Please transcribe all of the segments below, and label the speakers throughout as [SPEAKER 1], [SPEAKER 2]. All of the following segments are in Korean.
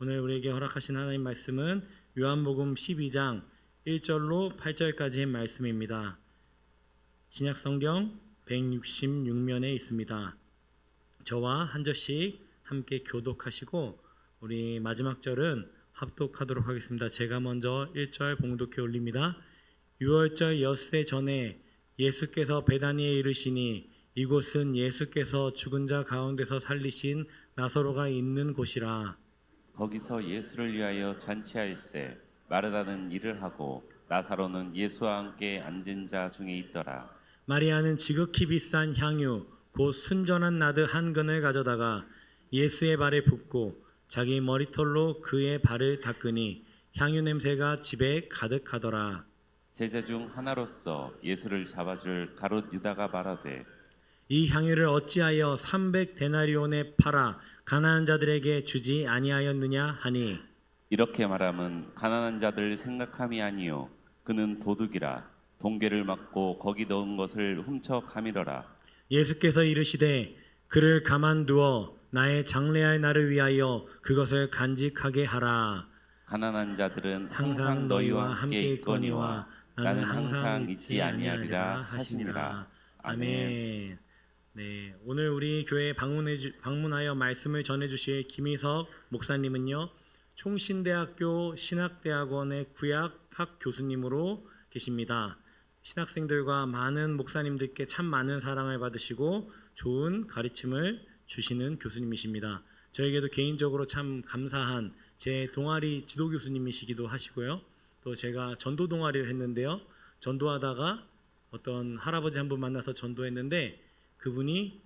[SPEAKER 1] 오늘 우리에게 허락하신 하나님 말씀은 요한복음 12장 1절로 8절까지의 말씀입니다. 신약성경 166면에 있습니다. 저와 한 절씩 함께 교독하시고 우리 마지막 절은 합독하도록 하겠습니다. 제가 먼저 1절 봉독해 올립니다. 6월절 엿새 전에 예수께서 베다니에 이르시니 이곳은 예수께서 죽은 자 가운데서 살리신 나사로가 있는 곳이라.
[SPEAKER 2] 거기서 예수를 위하여 잔치할세 마르다는 일을 하고 나사로는 예수와 함께 앉은 자 중에 있더라.
[SPEAKER 1] 마리아는 지극히 비싼 향유 곧 순전한 나드 한 근을 가져다가 예수의 발에 붓고 자기 머리털로 그의 발을 닦으니 향유 냄새가 집에 가득하더라.
[SPEAKER 2] 제자 중 하나로서 예수를 잡아줄 가롯 유다가 말하되
[SPEAKER 1] 이 향유를 어찌하여 300데나리온에 팔아 가난한 자들에게 주지 아니하였느냐 하니,
[SPEAKER 2] 이렇게 말함은 가난한 자들 생각함이 아니요 그는 도둑이라 동괴를 맞고 거기 넣은 것을 훔쳐 가밀어라.
[SPEAKER 1] 예수께서 이르시되 그를 가만두어 나의 장래할 날을 위하여 그것을 간직하게 하라.
[SPEAKER 2] 가난한 자들은
[SPEAKER 1] 항상 너희와 함께 있거니와 나는 항상 잊지 아니하리라 하시니라. 아멘. 네, 오늘 우리 교회에 방문하여 말씀을 전해주실 김희석 목사님은요, 총신대학교 신학대학원의 구약학 교수님으로 계십니다. 신학생들과 많은 목사님들께 참 많은 사랑을 받으시고 좋은 가르침을 주시는 교수님이십니다. 저에게도 개인적으로 참 감사한 제 동아리 지도 교수님이시기도 하시고요. 또 제가 전도 동아리를 했는데요. 전도하다가 어떤 할아버지 한 분 만나서 전도했는데 그분이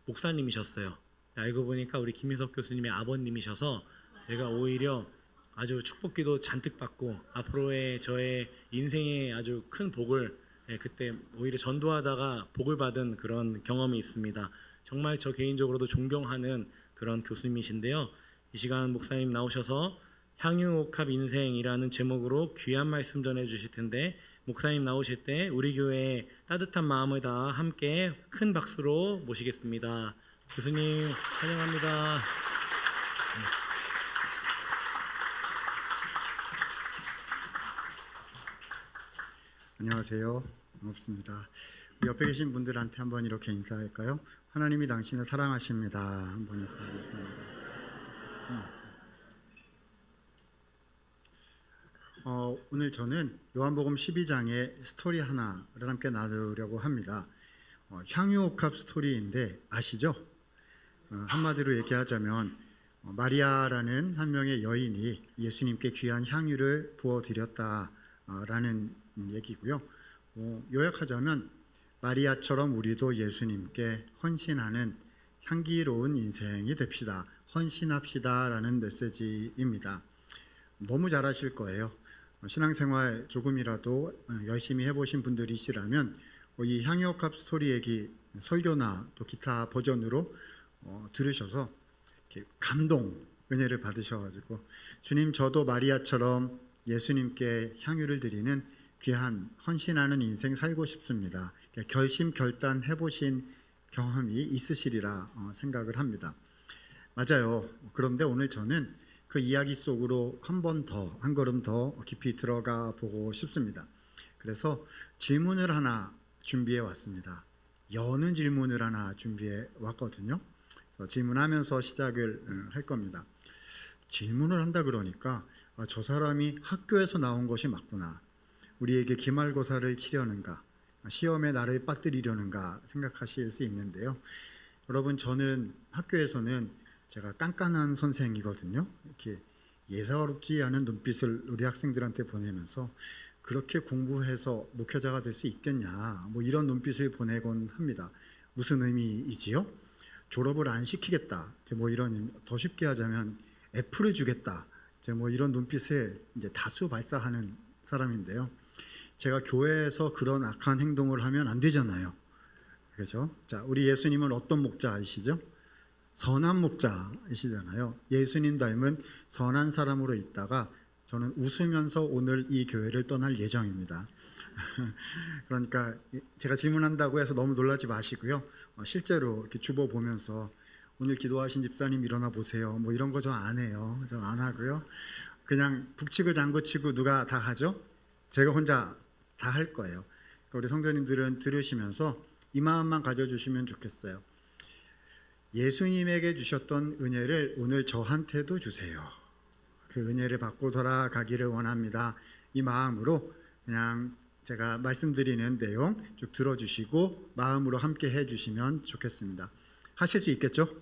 [SPEAKER 1] 목사님이셨어요. 알고 보니까 우리 김희석 교수님의 아버님이셔서 제가 오히려 아주 축복기도 잔뜩 받고 앞으로의 저의 인생에 아주 큰 복을, 그때 오히려 전도하다가 복을 받은 그런 경험이 있습니다. 정말 저 개인적으로도 존경하는 그런 교수님이신데요. 이 시간 목사님 나오셔서 향유옥합 인생이라는 제목으로 귀한 말씀 전해 주실 텐데, 목사님 나오실 때 우리 교회의 따뜻한 마음을 다 함께 큰 박수로 모시겠습니다. 교수님 환영합니다.
[SPEAKER 3] 안녕하세요. 반갑습니다. 우리 옆에 계신 분들한테 한번 이렇게 인사할까요? 하나님이 당신을 사랑하십니다. 한번 인사하겠습니다. 오늘 저는 요한복음 12장의 스토리 하나를 함께 나누려고 합니다. 향유옥합 스토리인데 아시죠? 한마디로 얘기하자면 마리아라는 한 명의 여인이 예수님께 귀한 향유를 부어드렸다라는 얘기고요. 요약하자면 마리아처럼 우리도 예수님께 헌신하는 향기로운 인생이 됩시다. 헌신합시다라는 메시지입니다. 너무 잘 아실 거예요. 신앙생활 조금이라도 열심히 해보신 분들이시라면 이 향유옥합 스토리 얘기 설교나 또 기타 버전으로 들으셔서 이렇게 감동, 은혜를 받으셔가지고 주님 저도 마리아처럼 예수님께 향유를 드리는 귀한 헌신하는 인생 살고 싶습니다. 결심 결단 해보신 경험이 있으시리라 생각을 합니다. 맞아요. 그런데 오늘 저는 그 이야기 속으로 한 걸음 더 깊이 들어가 보고 싶습니다. 그래서 질문을 하나 준비해 왔습니다. 여는 질문을 하나 준비해 왔거든요. 그래서 질문하면서 시작을 할 겁니다. 질문을 한다 그러니까 저 사람이 학교에서 나온 것이 맞구나. 우리에게 기말고사를 치려는가, 시험에 나를 빠뜨리려는가 생각하실 수 있는데요. 여러분, 저는 학교에서는 제가 깐깐한 선생이거든요. 이렇게 예사롭지 않은 눈빛을 우리 학생들한테 보내면서 그렇게 공부해서 목회자가 될 수 있겠냐, 뭐 이런 눈빛을 보내곤 합니다. 무슨 의미이지요? 졸업을 안 시키겠다, 뭐 이런, 더 쉽게 하자면 F를 주겠다, 뭐 이런 눈빛을 이제 다수 발사하는 사람인데요. 제가 교회에서 그런 악한 행동을 하면 안 되잖아요. 그렇죠? 자, 우리 예수님은 어떤 목자이시죠? 선한 목자이시잖아요. 예수님 닮은 선한 사람으로 있다가 저는 웃으면서 오늘 이 교회를 떠날 예정입니다. 그러니까 제가 질문한다고 해서 너무 놀라지 마시고요. 실제로 이렇게 주보 보면서 오늘 기도하신 집사님 일어나 보세요. 뭐 이런 거 저 안 해요. 저 안 하고요. 그냥 북치고 장구치고 누가 다 하죠? 제가 혼자 다 할 거예요. 그러니까 우리 성도님들은 들으시면서 이 마음만 가져주시면 좋겠어요. 예수님에게 주셨던 은혜를 오늘 저한테도 주세요. 그 은혜를 받고 돌아가기를 원합니다. 이 마음으로 그냥 제가 말씀드리는 내용 쭉 들어주시고 마음으로 함께 해주시면 좋겠습니다. 하실 수 있겠죠?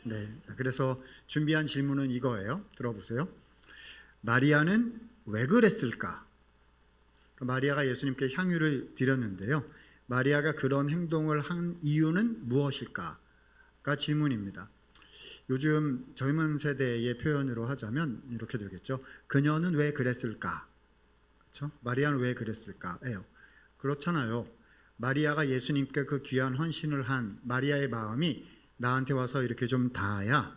[SPEAKER 3] 네. 자, 그래서 준비한 질문은 이거예요. 들어보세요. 마리아는 왜 그랬을까? 마리아가 예수님께 향유를 드렸는데요. 마리아가 그런 행동을 한 이유는 무엇일까? 가 질문입니다. 요즘 젊은 세대의 표현으로 하자면 이렇게 되겠죠. 그녀는 왜 그랬을까? 그렇죠? 마리아는 왜 그랬을까예요. 그렇잖아요. 마리아가 예수님께 그 귀한 헌신을 한 마리아의 마음이 나한테 와서 이렇게 좀 닿아야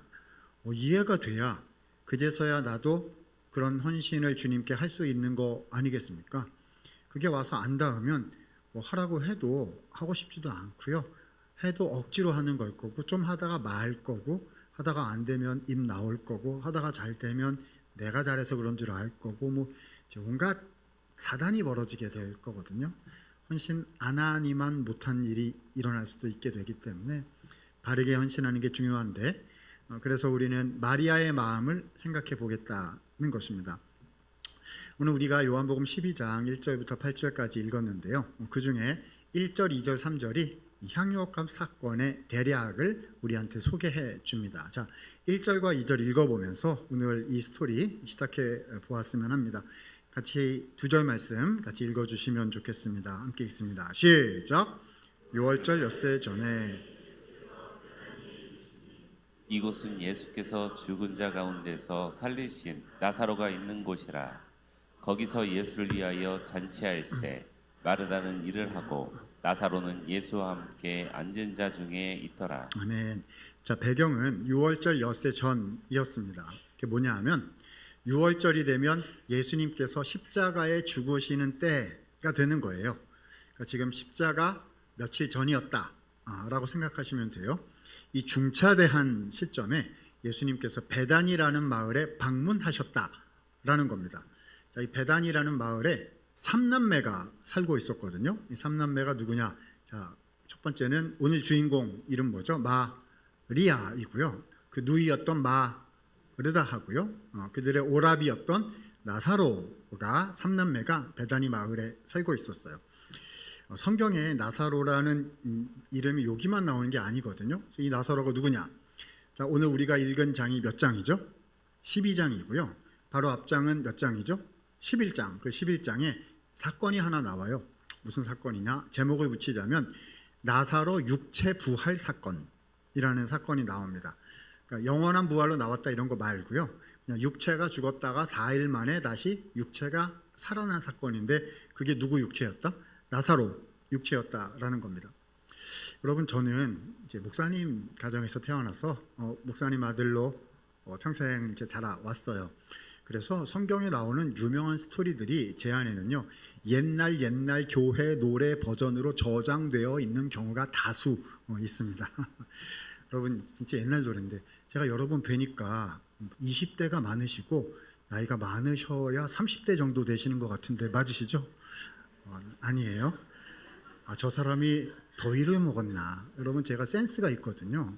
[SPEAKER 3] 이해가 돼야 그제서야 나도 그런 헌신을 주님께 할 수 있는 거 아니겠습니까? 그게 와서 안 닿으면 뭐 하라고 해도 하고 싶지도 않고요. 해도 억지로 하는 걸 거고 좀 하다가 말 거고 하다가 안 되면 입 나올 거고 하다가 잘 되면 내가 잘해서 그런 줄 알 거고 뭐 온갖 사단이 벌어지게 될 거거든요. 헌신 안 하니만 못한 일이 일어날 수도 있게 되기 때문에 바르게 헌신하는 게 중요한데 그래서 우리는 마리아의 마음을 생각해 보겠다는 것입니다. 오늘 우리가 요한복음 12장 1절부터 8절까지 읽었는데요. 그 중에 1절, 2절, 3절이 향유옥합 사건의 대략을 우리한테 소개해 줍니다. 자, 1절과 2절 읽어보면서 오늘 이 스토리 시작해 보았으면 합니다. 같이 두 절 말씀 같이 읽어주시면 좋겠습니다. 함께 읽습니다. 시작. 6월절 엿새 전에
[SPEAKER 2] 이곳은 예수께서 죽은 자 가운데서 살리신 나사로가 있는 곳이라. 거기서 예수를 위하여 잔치할세 마르다는 일을 하고 나사로는 예수와 함께 앉은 자 중에 있더라.
[SPEAKER 3] 아멘. 자, 배경은 6월절 엿새 전이었습니다. 그게 뭐냐 하면 6월절이 되면 예수님께서 십자가에 죽으시는 때가 되는 거예요. 그러니까 지금 십자가 며칠 전이었다라고 생각하시면 돼요. 이 중차대한 시점에 예수님께서 베단이라는 마을에 방문하셨다라는 겁니다. 자, 이 베단이라는 마을에 삼남매가 살고 있었거든요. 이 삼남매가 누구냐? 자, 첫 번째는 오늘 주인공 이름 뭐죠? 마리아이고요. 그 누이였던 마르다하고요. 그들의 오라비였던 나사로가 삼남매가 베다니 마을에 살고 있었어요. 성경에 나사로라는 이름이 여기만 나오는 게 아니거든요. 이 나사로가 누구냐? 자, 오늘 우리가 읽은 장이 몇 장이죠? 12장이고요. 바로 앞장은 몇 장이죠? 11장. 그 11장에 사건이 하나 나와요. 무슨 사건이냐? 제목을 붙이자면 나사로 육체 부활 사건이라는 사건이 나옵니다. 그러니까 영원한 부활로 나왔다 이런 거 말고요. 그냥 육체가 죽었다가 4일 만에 다시 육체가 살아난 사건인데 그게 누구 육체였다? 나사로 육체였다라는 겁니다. 여러분, 저는 이제 목사님 가정에서 태어나서 목사님 아들로 평생 이렇게 자라왔어요. 그래서 성경에 나오는 유명한 스토리들이 제 안에는요, 옛날 교회 노래 버전으로 저장되어 있는 경우가 다수 있습니다. 여러분, 진짜 옛날 노래인데 제가 여러 번 뵈니까 20대가 많으시고 나이가 많으셔야 30대 정도 되시는 것 같은데 맞으시죠? 아니에요? 저 사람이 더위를 먹었나? 여러분, 제가 센스가 있거든요.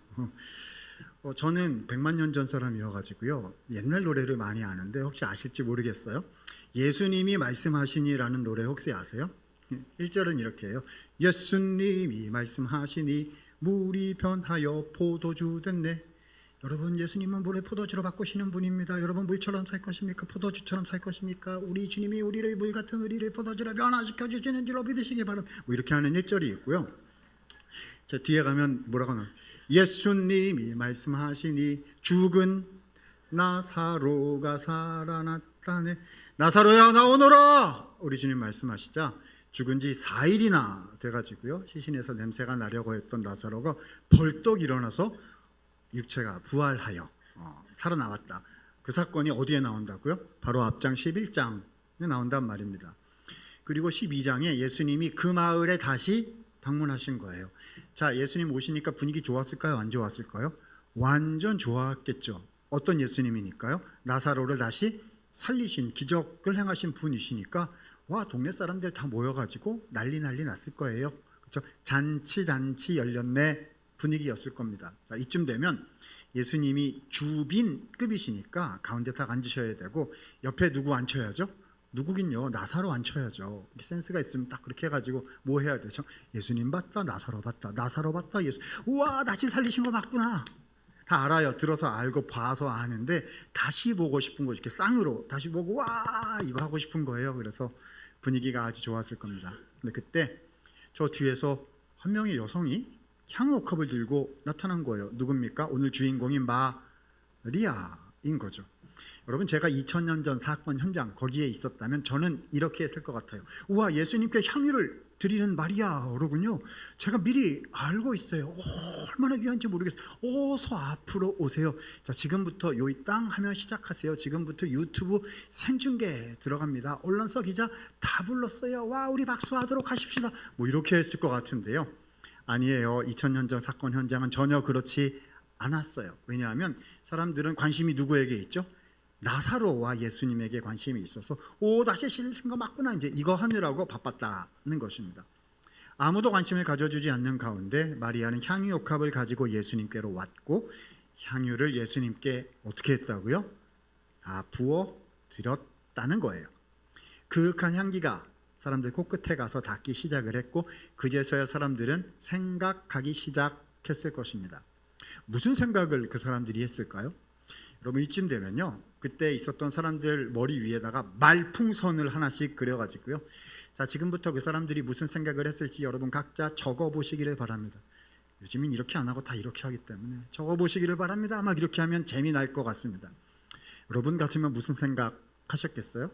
[SPEAKER 3] 저는 100만 년 전 사람이어가지고요, 옛날 노래를 많이 아는데 혹시 아실지 모르겠어요. 예수님이 말씀하시니라는 노래 혹시 아세요? 1절은 이렇게 해요. 예수님이 말씀하시니 물이 변하여 포도주 됐네. 여러분, 예수님은 물을 포도주로 바꾸시는 분입니다. 여러분, 물처럼 살 것입니까? 포도주처럼 살 것입니까? 우리 주님이 우리를 물 같은 우리를 포도주로 변화시켜 주시는 줄로 믿으시기 바랍니다. 뭐 이렇게 하는 1절이 있고요. 자, 뒤에 가면 뭐라고 하나? 예수님이 말씀하시니 죽은 나사로가 살아났다네. 나사로야 나오너라. 우리 주님 말씀하시자 죽은 지 4일이나 돼가지고요, 시신에서 냄새가 나려고 했던 나사로가 벌떡 일어나서 육체가 부활하여 살아나왔다. 그 사건이 어디에 나온다고요? 바로 앞장 11장에 나온단 말입니다. 그리고 12장에 예수님이 그 마을에 다시 방문하신 거예요. 자, 예수님 오시니까 분위기 좋았을까요? 안 좋았을까요? 완전 좋았겠죠. 어떤 예수님이니까요? 나사로를 다시 살리신 기적을 행하신 분이시니까 와, 동네 사람들 다 모여가지고 난리 났을 거예요. 그렇죠? 잔치 열렸네 분위기였을 겁니다. 자, 이쯤 되면 예수님이 주빈급이시니까 가운데 딱 앉으셔야 되고 옆에 누구 앉혀야죠? 누구긴요, 나사로 앉혀야죠. 센스가 있으면 딱 그렇게 해가지고 뭐 해야 되죠? 예수님 봤다, 나사로 봤다, 예수. 우와, 다시 살리신 거 맞구나. 다 알아요. 들어서 알고 봐서 아는데 다시 보고 싶은 거죠. 이렇게 쌍으로 다시 보고 와, 이거 하고 싶은 거예요. 그래서 분위기가 아주 좋았을 겁니다. 근데 그때 저 뒤에서 한 명의 여성이 향유컵을 들고 나타난 거예요. 누굽니까? 오늘 주인공인 마리아인 거죠. 여러분, 제가 2000년 전 사건 현장 거기에 있었다면 저는 이렇게 했을 것 같아요. 우와, 예수님께 향유를 드리는 마리아로군요. 제가 미리 알고 있어요. 얼마나 귀한지 모르겠어요. 어서 앞으로 오세요. 자, 지금부터 요이 땅 하면 시작하세요. 지금부터 유튜브 생중계 들어갑니다. 언론사 기자 다 불렀어요. 와, 우리 박수하도록 하십시다. 뭐 이렇게 했을 것 같은데요. 아니에요. 2000년 전 사건 현장은 전혀 그렇지 않았어요. 왜냐하면 사람들은 관심이 누구에게 있죠? 나사로와 예수님에게 관심이 있어서 다시 실신 거 맞구나, 이제 이거 하느라고 바빴다는 것입니다. 아무도 관심을 가져주지 않는 가운데 마리아는 향유옥합을 가지고 예수님께로 왔고 향유를 예수님께 어떻게 했다고요? 부어 드렸다는 거예요. 그윽한 향기가 사람들 코끝에 가서 닿기 시작을 했고 그제서야 사람들은 생각하기 시작했을 것입니다. 무슨 생각을 그 사람들이 했을까요? 여러분, 이쯤 되면요, 그때 있었던 사람들 머리 위에다가 말풍선을 하나씩 그려가지고요, 자, 지금부터 그 사람들이 무슨 생각을 했을지 여러분 각자 적어보시기를 바랍니다. 요즘은 이렇게 안 하고 다 이렇게 하기 때문에 적어보시기를 바랍니다. 막 이렇게 하면 재미날 것 같습니다. 여러분 같으면 무슨 생각 하셨겠어요?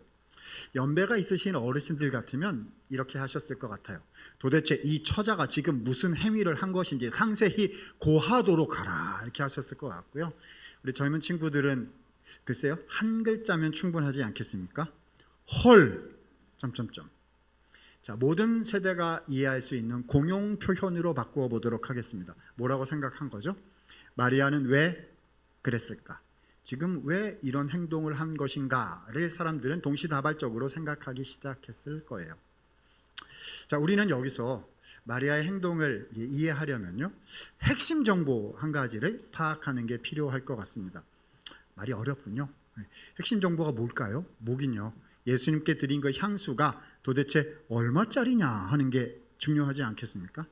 [SPEAKER 3] 연배가 있으신 어르신들 같으면 이렇게 하셨을 것 같아요. 도대체 이 처자가 지금 무슨 행위를 한 것인지 상세히 고하도록 하라, 이렇게 하셨을 것 같고요. 우리 젊은 친구들은 글쎄요, 한 글자면 충분하지 않겠습니까? 헐... 자, 모든 세대가 이해할 수 있는 공용 표현으로 바꾸어 보도록 하겠습니다. 뭐라고 생각한 거죠? 마리아는 왜 그랬을까? 지금 왜 이런 행동을 한 것인가를 사람들은 동시다발적으로 생각하기 시작했을 거예요. 자, 우리는 여기서 마리아의 행동을 이해하려면요, 핵심 정보 한 가지를 파악하는 게 필요할 것 같습니다. 말이 어렵군요. 핵심 정보가 뭘까요? 뭐긴요, 예수님께 드린 그 향수가 도대체 얼마짜리냐 하는 게 중요하지 않겠습니까?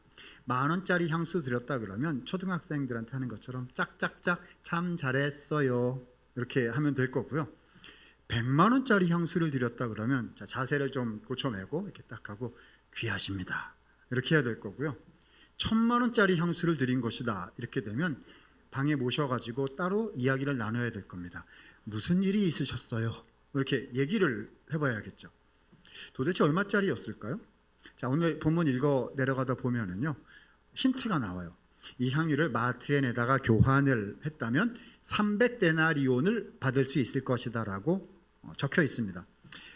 [SPEAKER 3] 10,000원짜리 향수 드렸다 그러면 초등학생들한테 하는 것처럼 짝짝짝 참 잘했어요 이렇게 하면 될 거고요. 100만원짜리 향수를 드렸다 그러면 자, 자세를 좀 고쳐매고 이렇게 딱 하고 귀하십니다 이렇게 해야 될 거고요. 1000만원짜리 향수를 드린 것이다 이렇게 되면 방에 모셔가지고 따로 이야기를 나눠야 될 겁니다. 무슨 일이 있으셨어요? 이렇게 얘기를 해봐야겠죠. 도대체 얼마짜리였을까요? 자, 오늘 본문 읽어 내려가다 보면은요, 힌트가 나와요. 이 향유를 마트에 내다가 교환을 했다면 300데나리온을 받을 수 있을 것이다라고 적혀 있습니다.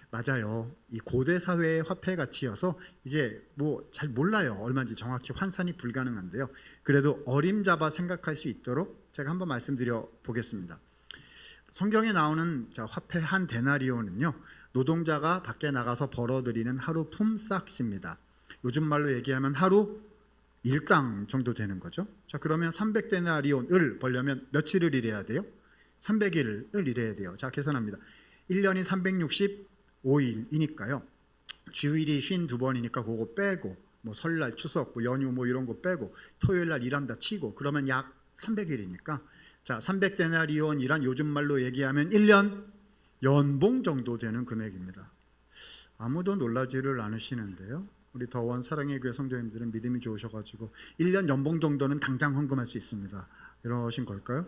[SPEAKER 3] 맞아요. 이 고대 사회의 화폐 가치여서 이게 뭐 잘 몰라요. 얼마인지 정확히 환산이 불가능한데요. 그래도 어림잡아 생각할 수 있도록 제가 한번 말씀드려 보겠습니다. 성경에 나오는 화폐 한 데나리온은요, 노동자가 밖에 나가서 벌어들이는 하루 품삯입니다. 요즘 말로 얘기하면 하루 일당 정도 되는 거죠. 자, 그러면 300데나리온을 벌려면 며칠을 일해야 돼요? 300일을 일해야 돼요. 자, 계산합니다. 1년이 365일이니까요. 주일이 52번이니까 그거 빼고 뭐 설날, 추석, 뭐 연휴 뭐 이런 거 빼고 토요일 날 일한다 치고 그러면 약 300일이니까 자, 300데나리온이란 요즘 말로 얘기하면 1년 연봉 정도 되는 금액입니다. 아무도 놀라지를 않으시는데요. 우리 더원 사랑의 교회 성도님들은 믿음이 좋으셔가지고 1년 연봉 정도는 당장 헌금할 수 있습니다. 이러신 걸까요?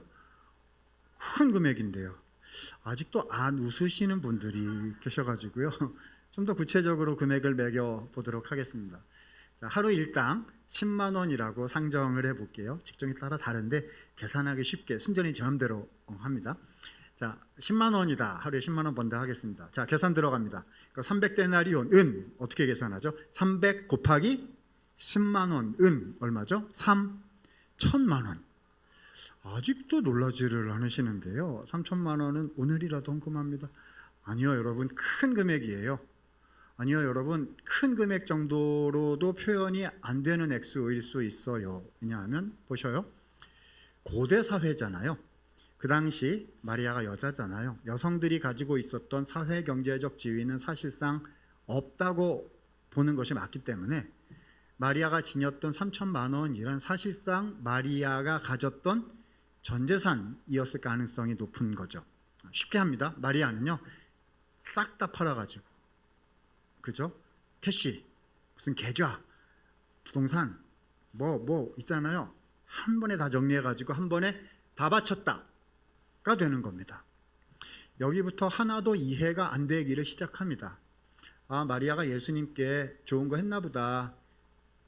[SPEAKER 3] 큰 금액인데요. 아직도 안 웃으시는 분들이 계셔가지고요. 좀 더 구체적으로 금액을 매겨보도록 하겠습니다. 자, 하루 일당 10만 원이라고 상정을 해볼게요. 직종에 따라 다른데 계산하기 쉽게 순전히 제 마음대로 합니다. 자, 10만 원이다. 하루에 10만 원 번다 하겠습니다. 자, 계산 들어갑니다. 그러니까 300데나리온은 어떻게 계산하죠? 300 곱하기 10만 원은 얼마죠? 3,000만 원. 아직도 놀라지를 않으시는데요. 3천만 원은 오늘이라도 헌금합니다. 아니요, 여러분, 큰 금액이에요. 아니요, 여러분, 큰 금액 정도로도 표현이 안 되는 액수일 수 있어요. 왜냐하면 보셔요. 고대 사회잖아요. 그 당시 마리아가 여자잖아요. 여성들이 가지고 있었던 사회 경제적 지위는 사실상 없다고 보는 것이 맞기 때문에 마리아가 지녔던 3천만 원이란 사실상 마리아가 가졌던 전 재산이었을 가능성이 높은 거죠. 쉽게 합니다. 마리아는요, 싹 다 팔아가지고, 그죠? 캐시, 무슨 계좌, 부동산, 뭐 있잖아요. 한 번에 다 정리해가지고 한 번에 다 바쳤다가 되는 겁니다. 여기부터 하나도 이해가 안 되기를 시작합니다. 아, 마리아가 예수님께 좋은 거 했나 보다.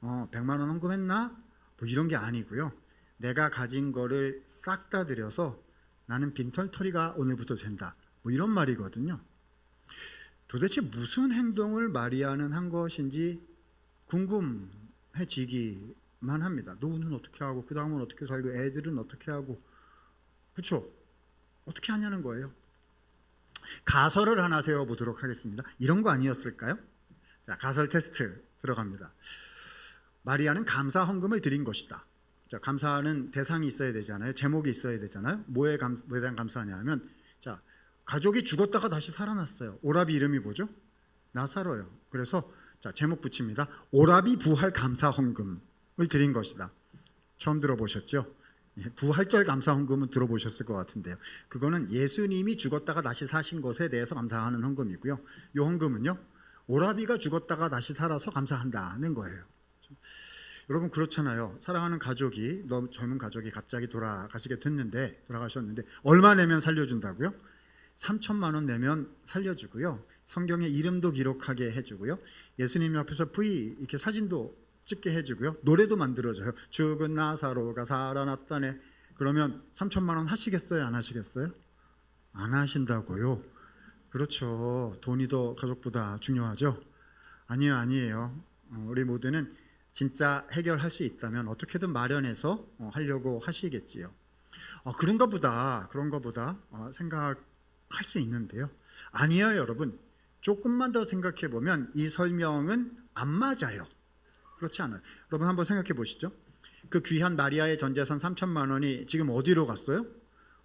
[SPEAKER 3] 100만 원 헌금했나? 뭐 이런 게 아니고요. 내가 가진 거를 싹 다 들여서 나는 빈털터리가 오늘부터 된다. 뭐 이런 말이거든요. 도대체 무슨 행동을 마리아는 한 것인지 궁금해지기만 합니다. 노후는 어떻게 하고 그 다음은 어떻게 살고 애들은 어떻게 하고, 그렇죠? 어떻게 하냐는 거예요. 가설을 하나 세워보도록 하겠습니다. 이런 거 아니었을까요? 자, 가설 테스트 들어갑니다. 마리아는 감사 헌금을 드린 것이다. 자, 감사하는 대상이 있어야 되잖아요. 제목이 있어야 되잖아요. 뭐에 대한 감사하냐면, 자, 가족이 죽었다가 다시 살아났어요. 오라비 이름이 뭐죠? 나사로요. 그래서 자, 제목 붙입니다. 오라비 부활 감사 헌금을 드린 것이다. 처음 들어보셨죠? 부활절 감사 헌금은 들어보셨을 것 같은데요. 그거는 예수님이 죽었다가 다시 사신 것에 대해서 감사하는 헌금이고요. 이 헌금은요, 오라비가 죽었다가 다시 살아서 감사한다는 거예요. 여러분, 그렇잖아요. 사랑하는 가족이, 너무 젊은 가족이 갑자기 돌아가셨는데 얼마 내면 살려준다고요? 3천만 원 내면 살려주고요. 성경에 이름도 기록하게 해주고요. 예수님 옆에서 부이 이렇게 사진도 찍게 해주고요. 노래도 만들어줘요. 죽은 나사로가 살아났다네. 그러면 3천만 원 하시겠어요? 안 하시겠어요? 안 하신다고요? 그렇죠. 돈이 더 가족보다 중요하죠? 아니에요. 우리 모두는 진짜 해결할 수 있다면 어떻게든 마련해서 하려고 하시겠지요. 그런가 보다 생각할 수 있는데요. 아니에요, 여러분. 조금만 더 생각해 보면 이 설명은 안 맞아요. 그렇지 않아요. 여러분, 한번 생각해 보시죠. 그 귀한 마리아의 전 재산 3천만 원이 지금 어디로 갔어요?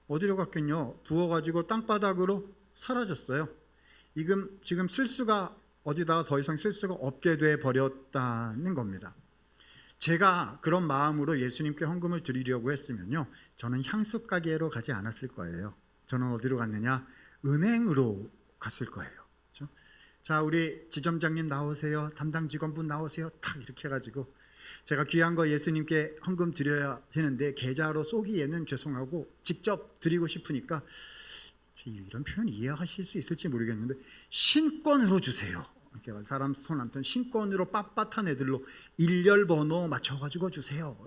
[SPEAKER 3] 어디로 갔겠요? 부어가지고 땅바닥으로 사라졌어요. 지금 쓸 수가, 어디다가 더 이상 쓸 수가 없게 돼 버렸다는 겁니다. 제가 그런 마음으로 예수님께 헌금을 드리려고 했으면요, 저는 향수 가게로 가지 않았을 거예요. 저는 어디로 갔느냐? 은행으로 갔을 거예요. 그렇죠? 자, 우리 지점장님 나오세요. 담당 직원분 나오세요. 탁 이렇게 해가지고, 제가 귀한 거 예수님께 헌금 드려야 되는데 계좌로 쏘기에는 죄송하고 직접 드리고 싶으니까, 이런 표현 이해하실 수 있을지 모르겠는데, 신권으로 주세요. 사람 손 안 턴 신권으로 빳빳한 애들로 일렬 번호 맞춰가지고 주세요.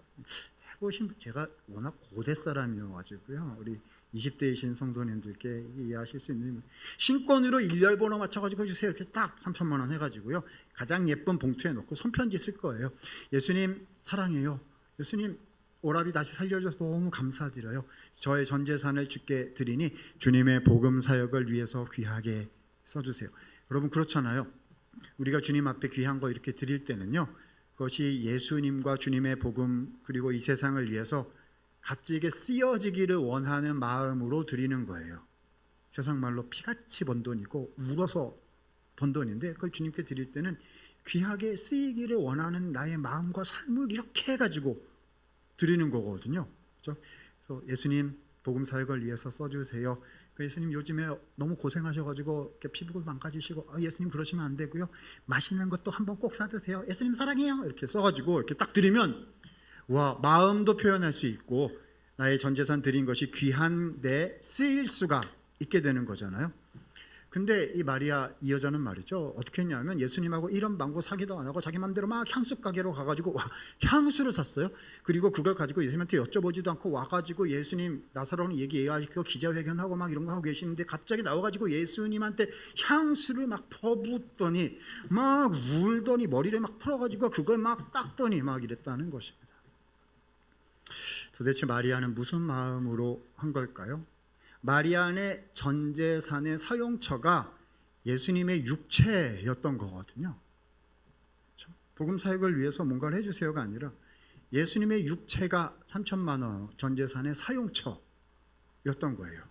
[SPEAKER 3] 해보신, 제가 워낙 고대 사람이어가지고요, 우리 20대이신 성도님들께 이해하실 수 있는, 신권으로 일렬 번호 맞춰가지고 주세요. 이렇게 딱 3천만 원 해가지고요, 가장 예쁜 봉투에 넣고 손편지 쓸 거예요. 예수님 사랑해요. 예수님 오라비 다시 살려줘서 너무 감사드려요. 저의 전 재산을 주께 드리니 주님의 복음 사역을 위해서 귀하게 써주세요. 여러분, 그렇잖아요. 우리가 주님 앞에 귀한 거 이렇게 드릴 때는요, 그것이 예수님과 주님의 복음 그리고 이 세상을 위해서 값지게 쓰여지기를 원하는 마음으로 드리는 거예요. 세상 말로 피같이 번 돈이고 울어서 번 돈인데, 그걸 주님께 드릴 때는 귀하게 쓰이기를 원하는 나의 마음과 삶을 이렇게 해가지고 드리는 거거든요. 그렇죠? 그래서 예수님 복음 사역을 위해서 써주세요. 예수님 요즘에 너무 고생하셔가지고 이렇게 피부가 망가지시고, 예수님 그러시면 안 되고요. 맛있는 것도 한번 꼭 사드세요. 예수님 사랑해요. 이렇게 써가지고 이렇게 딱 드리면, 와, 마음도 표현할 수 있고 나의 전 재산 드린 것이 귀한데 쓰일 수가 있게 되는 거잖아요. 근데 이 마리아, 이 여자는 말이죠, 어떻게 했냐면 예수님하고 이런 방구 사기도 안 하고 자기 맘대로 막 향수 가게로 가가지고 향수를 샀어요. 그리고 그걸 가지고 예수님한테 여쭤보지도 않고 와가지고 예수님 나사로는 얘기해가지고 기자회견하고 막 이런 거 하고 계시는데, 갑자기 나와가지고 예수님한테 향수를 막 퍼붓더니 막 울더니 머리를 막 풀어가지고 그걸 막 닦더니 막 이랬다는 것입니다. 도대체 마리아는 무슨 마음으로 한 걸까요? 마리아의 전 재산의 사용처가 예수님의 육체였던 거거든요. 복음 사역을 위해서 뭔가를 해주세요가 아니라 예수님의 육체가 3천만 원 전 재산의 사용처였던 거예요.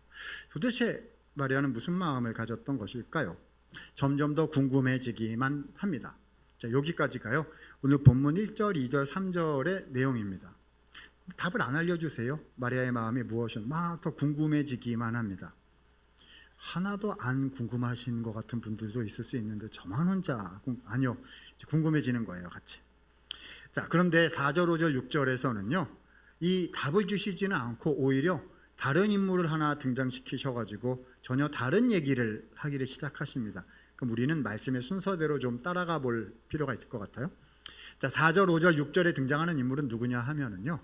[SPEAKER 3] 도대체 마리아는 무슨 마음을 가졌던 것일까요? 점점 더 궁금해지기만 합니다. 자, 여기까지가요. 오늘 본문 1절, 2절, 3절의 내용입니다. 답을 안 알려주세요. 마리아의 마음이 무엇이었나 막 더 궁금해지기만 합니다. 하나도 안 궁금하신 것 같은 분들도 있을 수 있는데 저만 혼자 아니요, 궁금해지는 거예요, 같이. 자, 그런데 4절, 5절, 6절에서는요, 이 답을 주시지는 않고 오히려 다른 인물을 하나 등장시키셔가지고 전혀 다른 얘기를 하기를 시작하십니다. 그럼 우리는 말씀의 순서대로 좀 따라가 볼 필요가 있을 것 같아요. 자, 4절, 5절, 6절에 등장하는 인물은 누구냐 하면은요,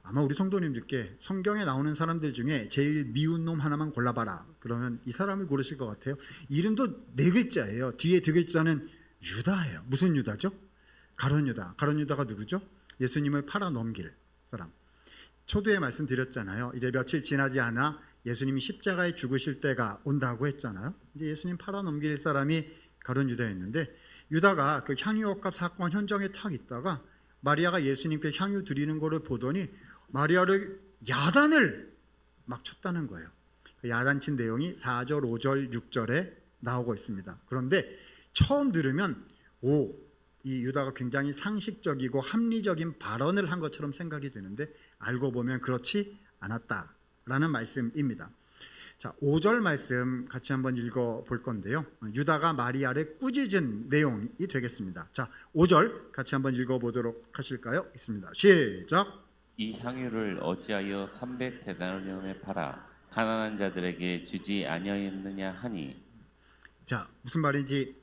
[SPEAKER 3] 아마 우리 성도님들께 성경에 나오는 사람들 중에 제일 미운 놈 하나만 골라봐라. 그러면 이 사람을 고르실 것 같아요. 이름도 4글자예요. 뒤에 2글자는 유다예요. 무슨 유다죠? 가룟 유다. 가룟 유다가 누구죠? 예수님을 팔아 넘길 사람. 초두에 말씀드렸잖아요. 이제 며칠 지나지 않아 예수님이 십자가에 죽으실 때가 온다고 했잖아요. 이제 예수님 팔아 넘길 사람이 가룟 유다였는데, 유다가 그 향유옥합 사건 현장에 탁 있다가 마리아가 예수님께 향유 드리는 거를 보더니 마리아를 야단을 막 쳤다는 거예요. 그 야단친 내용이 4절, 5절, 6절에 나오고 있습니다. 그런데 처음 들으면 이 유다가 굉장히 상식적이고 합리적인 발언을 한 것처럼 생각이 되는데, 알고 보면 그렇지 않았다라는 말씀입니다. 자, 5절 말씀 같이 한번 읽어 볼 건데요. 유다가 마리아를 꾸짖은 내용이 되겠습니다. 자, 5절 같이 한번 읽어 보도록 하실까요? 있습니다. 시작.
[SPEAKER 2] 이 향유를 어찌하여 300데나리온에 팔아 가난한 자들에게 주지 아니하였느냐 하니.
[SPEAKER 3] 자, 무슨 말인지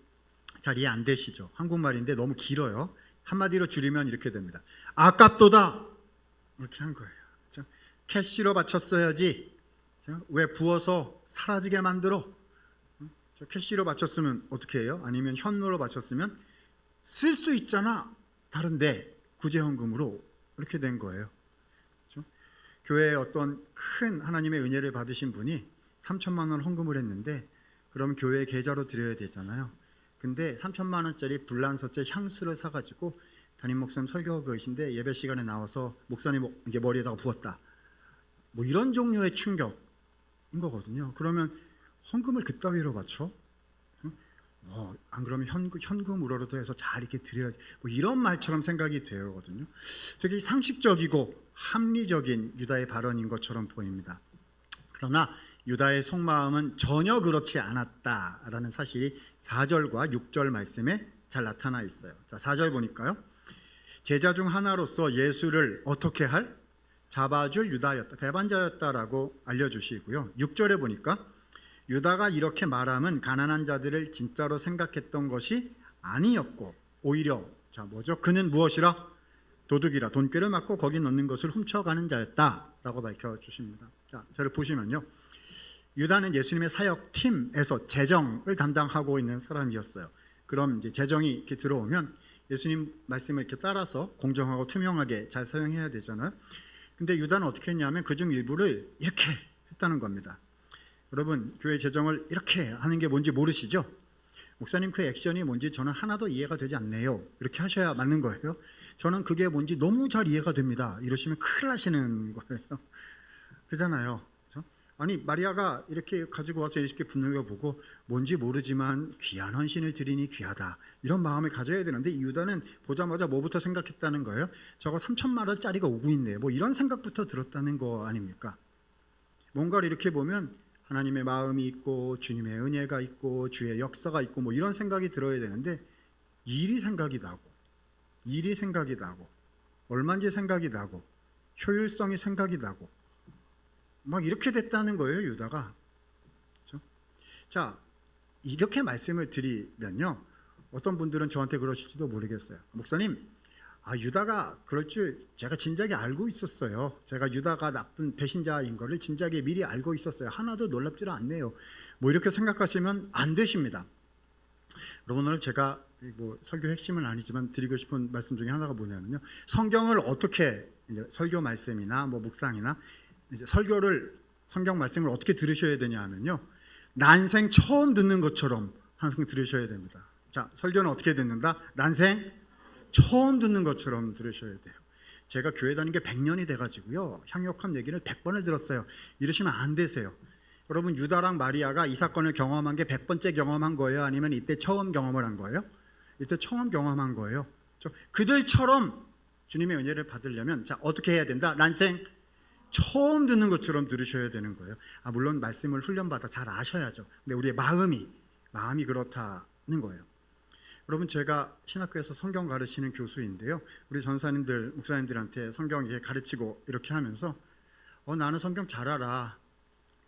[SPEAKER 3] 잘 이해 안 되시죠? 한국말인데 너무 길어요. 한마디로 줄이면 이렇게 됩니다. 아깝도다. 이렇게 한 거예요. 캐시로 바쳤어야지. 왜 부어서 사라지게 만들어? 캐시로 바쳤으면 어떻게 해요? 아니면 현물로 바쳤으면 쓸 수 있잖아. 다른데 구제헌금으로 이렇게 된 거예요. 그렇죠? 교회에 어떤 큰 하나님의 은혜를 받으신 분이 3천만 원 헌금을 했는데, 그럼 교회 계좌로 드려야 되잖아요. 근데 3천만 원짜리 불란서째 향수를 사가지고 담임 목사님 설교하고 계신데 예배 시간에 나와서 목사님 이게 머리에다가 부었다. 뭐 이런 종류의 충격인 거거든요. 그러면 헌금을 그따위로 바쳐? 안 그러면 현금으로라도 해서 잘 이렇게 드려야지. 뭐 이런 말처럼 생각이 되거든요. 되게 상식적이고 합리적인 유다의 발언인 것처럼 보입니다. 그러나 유다의 속마음은 전혀 그렇지 않았다라는 사실이 4절과 6절 말씀에 잘 나타나 있어요. 자, 4절 보니까요. 제자 중 하나로서 예수를 어떻게 할? 잡아줄 유다였다. 배반자였다라고 알려주시고요. 6절에 보니까 유다가 이렇게 말함은 가난한 자들을 진짜로 생각했던 것이 아니었고 오히려 그는 무엇이라? 도둑이라 돈꾀를 맞고 거기 넣는 것을 훔쳐가는 자였다라고 밝혀주십니다. 자, 저를 보시면요. 유다는 예수님의 사역 팀에서 재정을 담당하고 있는 사람이었어요. 그럼 이제 재정이 이렇게 들어오면 예수님 말씀을 이렇게 따라서 공정하고 투명하게 잘 사용해야 되잖아요. 근데 유다는 어떻게 했냐면 그중 일부를 이렇게 했다는 겁니다. 여러분, 교회 재정을 이렇게 하는 게 뭔지 모르시죠? 목사님 그 액션이 뭔지 저는 하나도 이해가 되지 않네요. 이렇게 하셔야 맞는 거예요. 저는 그게 뭔지 너무 잘 이해가 됩니다. 이러시면 큰일 나시는 거예요. 그렇잖아요. 아니 마리아가 이렇게 가지고 와서 이렇게 붓는 거 보고 뭔지 모르지만 귀한 헌신을 드리니 귀하다 이런 마음을 가져야 되는데, 이 유다는 보자마자 뭐부터 생각했다는 거예요? 저거 3천만 원짜리가 오고 있네, 뭐 이런 생각부터 들었다는 거 아닙니까? 뭔가를 이렇게 보면 하나님의 마음이 있고 주님의 은혜가 있고 주의 역사가 있고 뭐 이런 생각이 들어야 되는데, 일이 생각이 나고 얼마인지 생각이 나고 효율성이 생각이 나고 막 이렇게 됐다는 거예요, 유다가. 그렇죠? 자, 이렇게 말씀을 드리면요, 어떤 분들은 저한테 그러실지도 모르겠어요. 목사님, 유다가 그럴 줄 제가 진작에 알고 있었어요. 제가 유다가 나쁜 배신자인 거를 진작에 미리 알고 있었어요. 하나도 놀랍지를 않네요. 뭐 이렇게 생각하시면 안 되십니다. 여러분, 오늘 제가 뭐 설교 핵심은 아니지만 드리고 싶은 말씀 중에 하나가 뭐냐면요, 성경을 어떻게 이제 설교 말씀이나 뭐 묵상이나 이제 설교를 성경 말씀을 어떻게 들으셔야 되냐 하면요. 난생 처음 듣는 것처럼 항상 들으셔야 됩니다. 자, 설교는 어떻게 듣는다? 난생 처음 듣는 것처럼 들으셔야 돼요. 제가 교회 다닌 게 100년이 돼가지고요. 향유옥합 얘기를 100번을 들었어요. 이러시면 안 되세요. 여러분, 유다랑 마리아가 이 사건을 경험한 게 100번째 경험한 거예요? 아니면 이때 처음 경험을 한 거예요? 이때 처음 경험한 거예요. 그들처럼 주님의 은혜를 받으려면 자, 어떻게 해야 된다? 난생 처음 듣는 것처럼 들으셔야 되는 거예요. 물론 말씀을 훈련받아 잘 아셔야죠. 근데 우리의 마음이 그렇다는 거예요. 여러분, 제가 신학교에서 성경 가르치는 교수인데요. 우리 전사님들, 목사님들한테 성경 이렇게 가르치고 이렇게 하면서 나는 성경 잘 알아.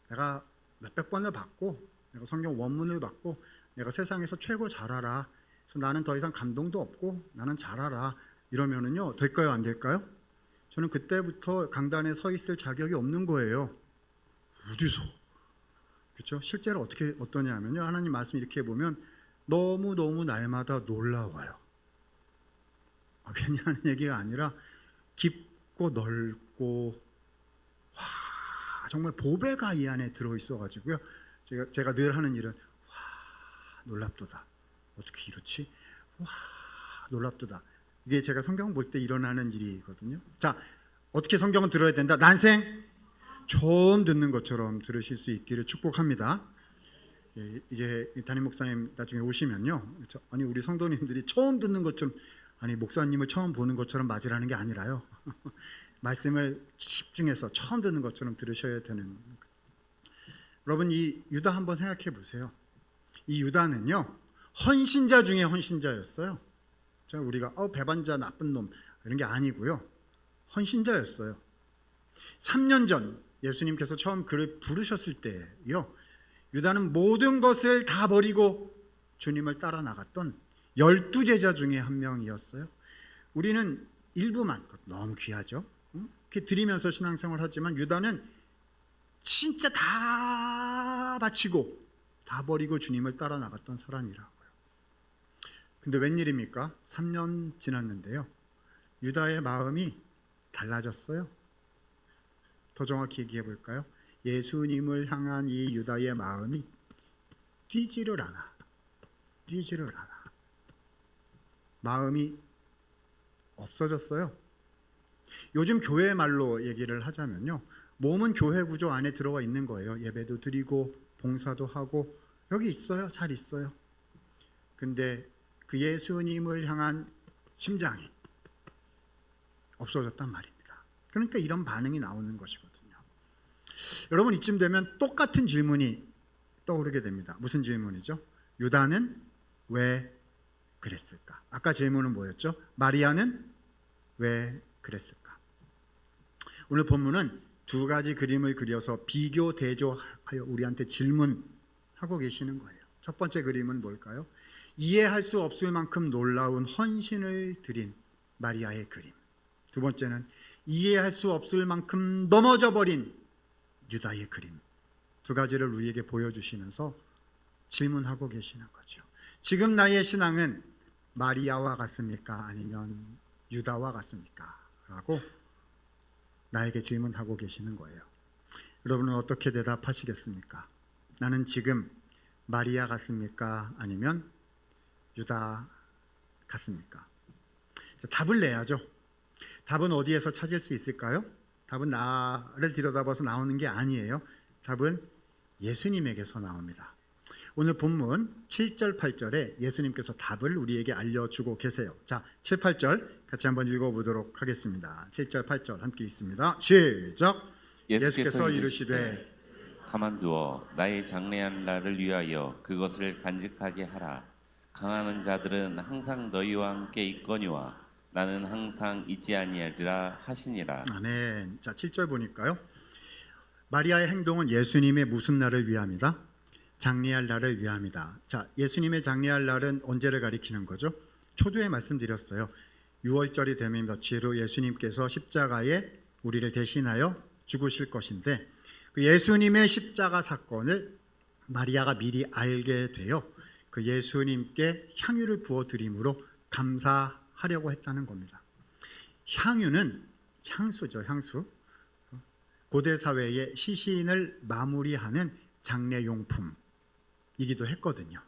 [SPEAKER 3] 내가 몇백 번을 받고 내가 성경 원문을 받고 내가 세상에서 최고 잘 알아. 그래서 나는 더 이상 감동도 없고 나는 잘 알아. 이러면은요, 될까요? 안 될까요? 저는 그때부터 강단에 서 있을 자격이 없는 거예요. 어디서? 그렇죠? 실제로 어떠냐면요. 하나님 말씀 이렇게 보면 너무 날마다 놀라워요. 괜히 하는 얘기가 아니라 깊고 넓고 정말 보배가 이 안에 들어 있어 가지고요. 제가 늘 하는 일은 놀랍도다. 어떻게 이렇지? 놀랍도다. 이게 제가 성경 볼 때 일어나는 일이거든요. 자, 어떻게 성경은 들어야 된다? 난생 처음 듣는 것처럼 들으실 수 있기를 축복합니다. 이제 담임 목사님 나중에 오시면요. 아니, 우리 성도님들이 처음 듣는 것처럼, 아니, 목사님을 처음 보는 것처럼 맞으라는 게 아니라요. 말씀을 집중해서 처음 듣는 것처럼 들으셔야 되는. 여러분, 이 유다 한번 생각해 보세요. 이 유다는요, 헌신자 중에 헌신자였어요. 우리가 배반자, 나쁜 놈 이런 게 아니고요. 헌신자였어요. 3년 전 예수님께서 처음 그를 부르셨을 때요. 유다는 모든 것을 다 버리고 주님을 따라 나갔던 12제자 중에 한 명이었어요. 우리는 일부만, 너무 귀하죠. 이렇게 드리면서 신앙생활을 하지만 유다는 진짜 다 바치고 다 버리고 주님을 따라 나갔던 사람이라고요. 근데 웬일입니까? 3년 지났는데요. 유다의 마음이 달라졌어요. 더 정확히 얘기해 볼까요? 예수님을 향한 이 유다의 마음이 뛰지를 않아. 마음이 없어졌어요. 요즘 교회 말로 얘기를 하자면요. 몸은 교회 구조 안에 들어가 있는 거예요. 예배도 드리고 봉사도 하고 여기 있어요. 잘 있어요. 근데 그 예수님을 향한 심장이 없어졌단 말입니다. 그러니까 이런 반응이 나오는 것이거든요. 여러분, 이쯤 되면 똑같은 질문이 떠오르게 됩니다. 무슨 질문이죠? 유다는 왜 그랬을까? 아까 질문은 뭐였죠? 마리아는 왜 그랬을까? 오늘 본문은 두 가지 그림을 그려서 비교 대조하여 우리한테 질문하고 계시는 거예요. 첫 번째 그림은 뭘까요? 이해할 수 없을 만큼 놀라운 헌신을 드린 마리아의 그림. 두 번째는 이해할 수 없을 만큼 넘어져 버린 유다의 그림. 두 가지를 우리에게 보여주시면서 질문하고 계시는 거죠. 지금 나의 신앙은 마리아와 같습니까? 아니면 유다와 같습니까? 라고 나에게 질문하고 계시는 거예요. 여러분은 어떻게 대답하시겠습니까? 나는 지금 마리아 같습니까? 아니면 유다 같습니까? 답을 내야죠. 답은 어디에서 찾을 수 있을까요? 답은 나를 들여다봐서 나오는 게 아니에요. 답은 예수님에게서 나옵니다. 오늘 본문 7절 8절에 예수님께서 답을 우리에게 알려주고 계세요. 자, 7, 8절 같이 한번 읽어보도록 하겠습니다. 7절 8절 함께 있습니다. 시작. 예수께서 이르시되
[SPEAKER 2] 가만두어 나의 장래한 날을 위하여 그것을 간직하게 하라. 강하는 자들은 항상 너희와 함께 있거니와 나는 항상 있지 아니하리라 하시니라.
[SPEAKER 3] 아멘. 자, 7절 보니까요. 마리아의 행동은 예수님의 무슨 날을 위함이다? 장래할 날을 위함이다. 자, 예수님의 장래할 날은 언제를 가리키는 거죠? 초두에 말씀드렸어요. 6월절이 되면 며칠 후 예수님께서 십자가에 우리를 대신하여 죽으실 것인데 그 예수님의 십자가 사건을 마리아가 미리 알게 되어 그 예수님께 향유를 부어드림으로 감사하려고 했다는 겁니다. 향유는 향수죠, 향수. 고대 사회의 시신을 마무리하는 장례 용품이기도 했거든요.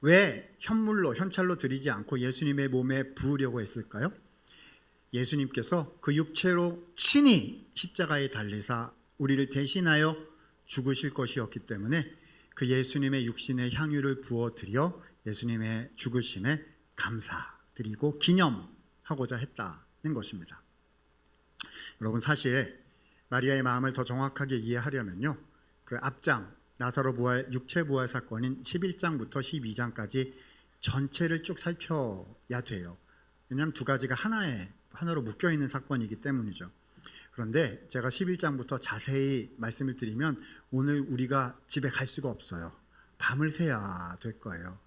[SPEAKER 3] 왜 현찰로 드리지 않고 예수님의 몸에 부으려고 했을까요? 예수님께서 그 육체로 친히 십자가에 달리사 우리를 대신하여 죽으실 것이었기 때문에 그 예수님의 육신의 향유를 부어드려 예수님의 죽으심에 감사드리고 기념하고자 했다는 것입니다. 여러분, 사실 마리아의 마음을 더 정확하게 이해하려면요, 그 앞장 나사로 부활, 육체 부활 사건인 11장부터 12장까지 전체를 쭉 살펴야 돼요. 왜냐하면 두 가지가 하나로 묶여 있는 사건이기 때문이죠. 그런데 제가 11장부터 자세히 말씀을 드리면 오늘 우리가 집에 갈 수가 없어요. 밤을 새야 될 거예요.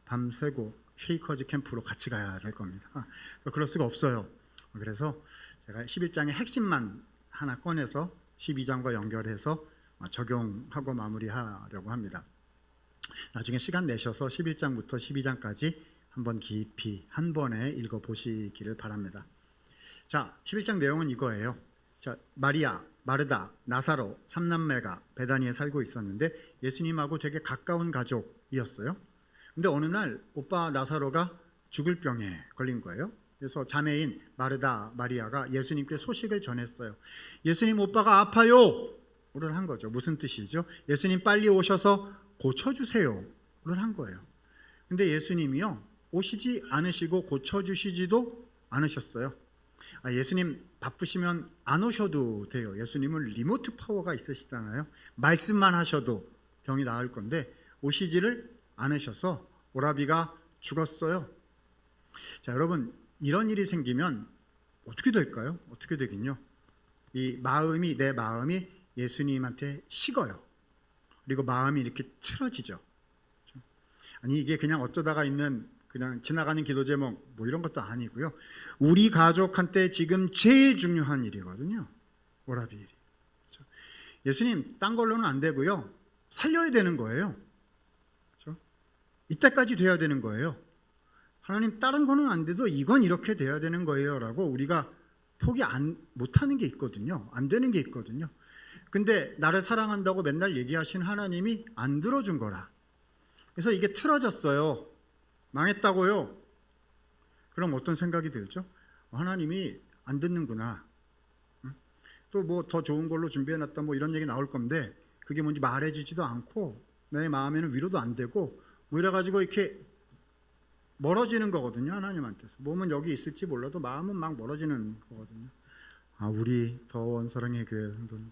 [SPEAKER 3] 밤 새고 쉐이커즈 캠프로 같이 가야 될 겁니다. 그럴 수가 없어요. 그래서 제가 11장의 핵심만 하나 꺼내서 12장과 연결해서 적용하고 마무리하려고 합니다. 나중에 시간 내셔서 11장부터 12장까지 한번 깊이 한 번에 읽어보시기를 바랍니다. 자, 11장 내용은 이거예요. 자, 마리아, 마르다, 나사로, 삼남매가 베다니에 살고 있었는데 예수님하고 되게 가까운 가족이었어요. 근데 어느 날 오빠 나사로가 죽을 병에 걸린 거예요. 그래서 자매인 마르다, 마리아가 예수님께 소식을 전했어요. 예수님, 오빠가 아파요! 를 한 거죠. 무슨 뜻이죠? 예수님 빨리 오셔서 고쳐주세요! 를 한 거예요. 근데 예수님이요, 오시지 않으시고 고쳐주시지도 않으셨어요. 예수님 바쁘시면 안 오셔도 돼요. 예수님은 리모트 파워가 있으시잖아요. 말씀만 하셔도 병이 나을 건데 오시지를 않으셔서 오라비가 죽었어요. 자, 여러분, 이런 일이 생기면 어떻게 될까요? 어떻게 되긴요? 내 마음이 예수님한테 식어요. 그리고 마음이 이렇게 틀어지죠. 아니, 이게 그냥 어쩌다가 있는 그냥 지나가는 기도 제목 뭐 이런 것도 아니고요. 우리 가족한테 지금 제일 중요한 일이거든요. 오라비 일이. 그렇죠? 예수님 딴 걸로는 안 되고요. 살려야 되는 거예요. 그렇죠? 이때까지 돼야 되는 거예요. 하나님 다른 거는 안 돼도 이건 이렇게 돼야 되는 거예요 라고 우리가 포기 못하는 게 있거든요. 안 되는 게 있거든요. 근데 나를 사랑한다고 맨날 얘기하신 하나님이 안 들어준 거라. 그래서 이게 틀어졌어요. 망했다고요. 그럼 어떤 생각이 들죠? 하나님이 안 듣는구나. 또 뭐 더 좋은 걸로 준비해놨다 뭐 이런 얘기 나올 건데 그게 뭔지 말해주지도 않고 내 마음에는 위로도 안 되고 뭐 이래가지고 이렇게 멀어지는 거거든요. 하나님한테서. 몸은 여기 있을지 몰라도 마음은 막 멀어지는 거거든요. 우리 더원 사랑의 교회 성도님,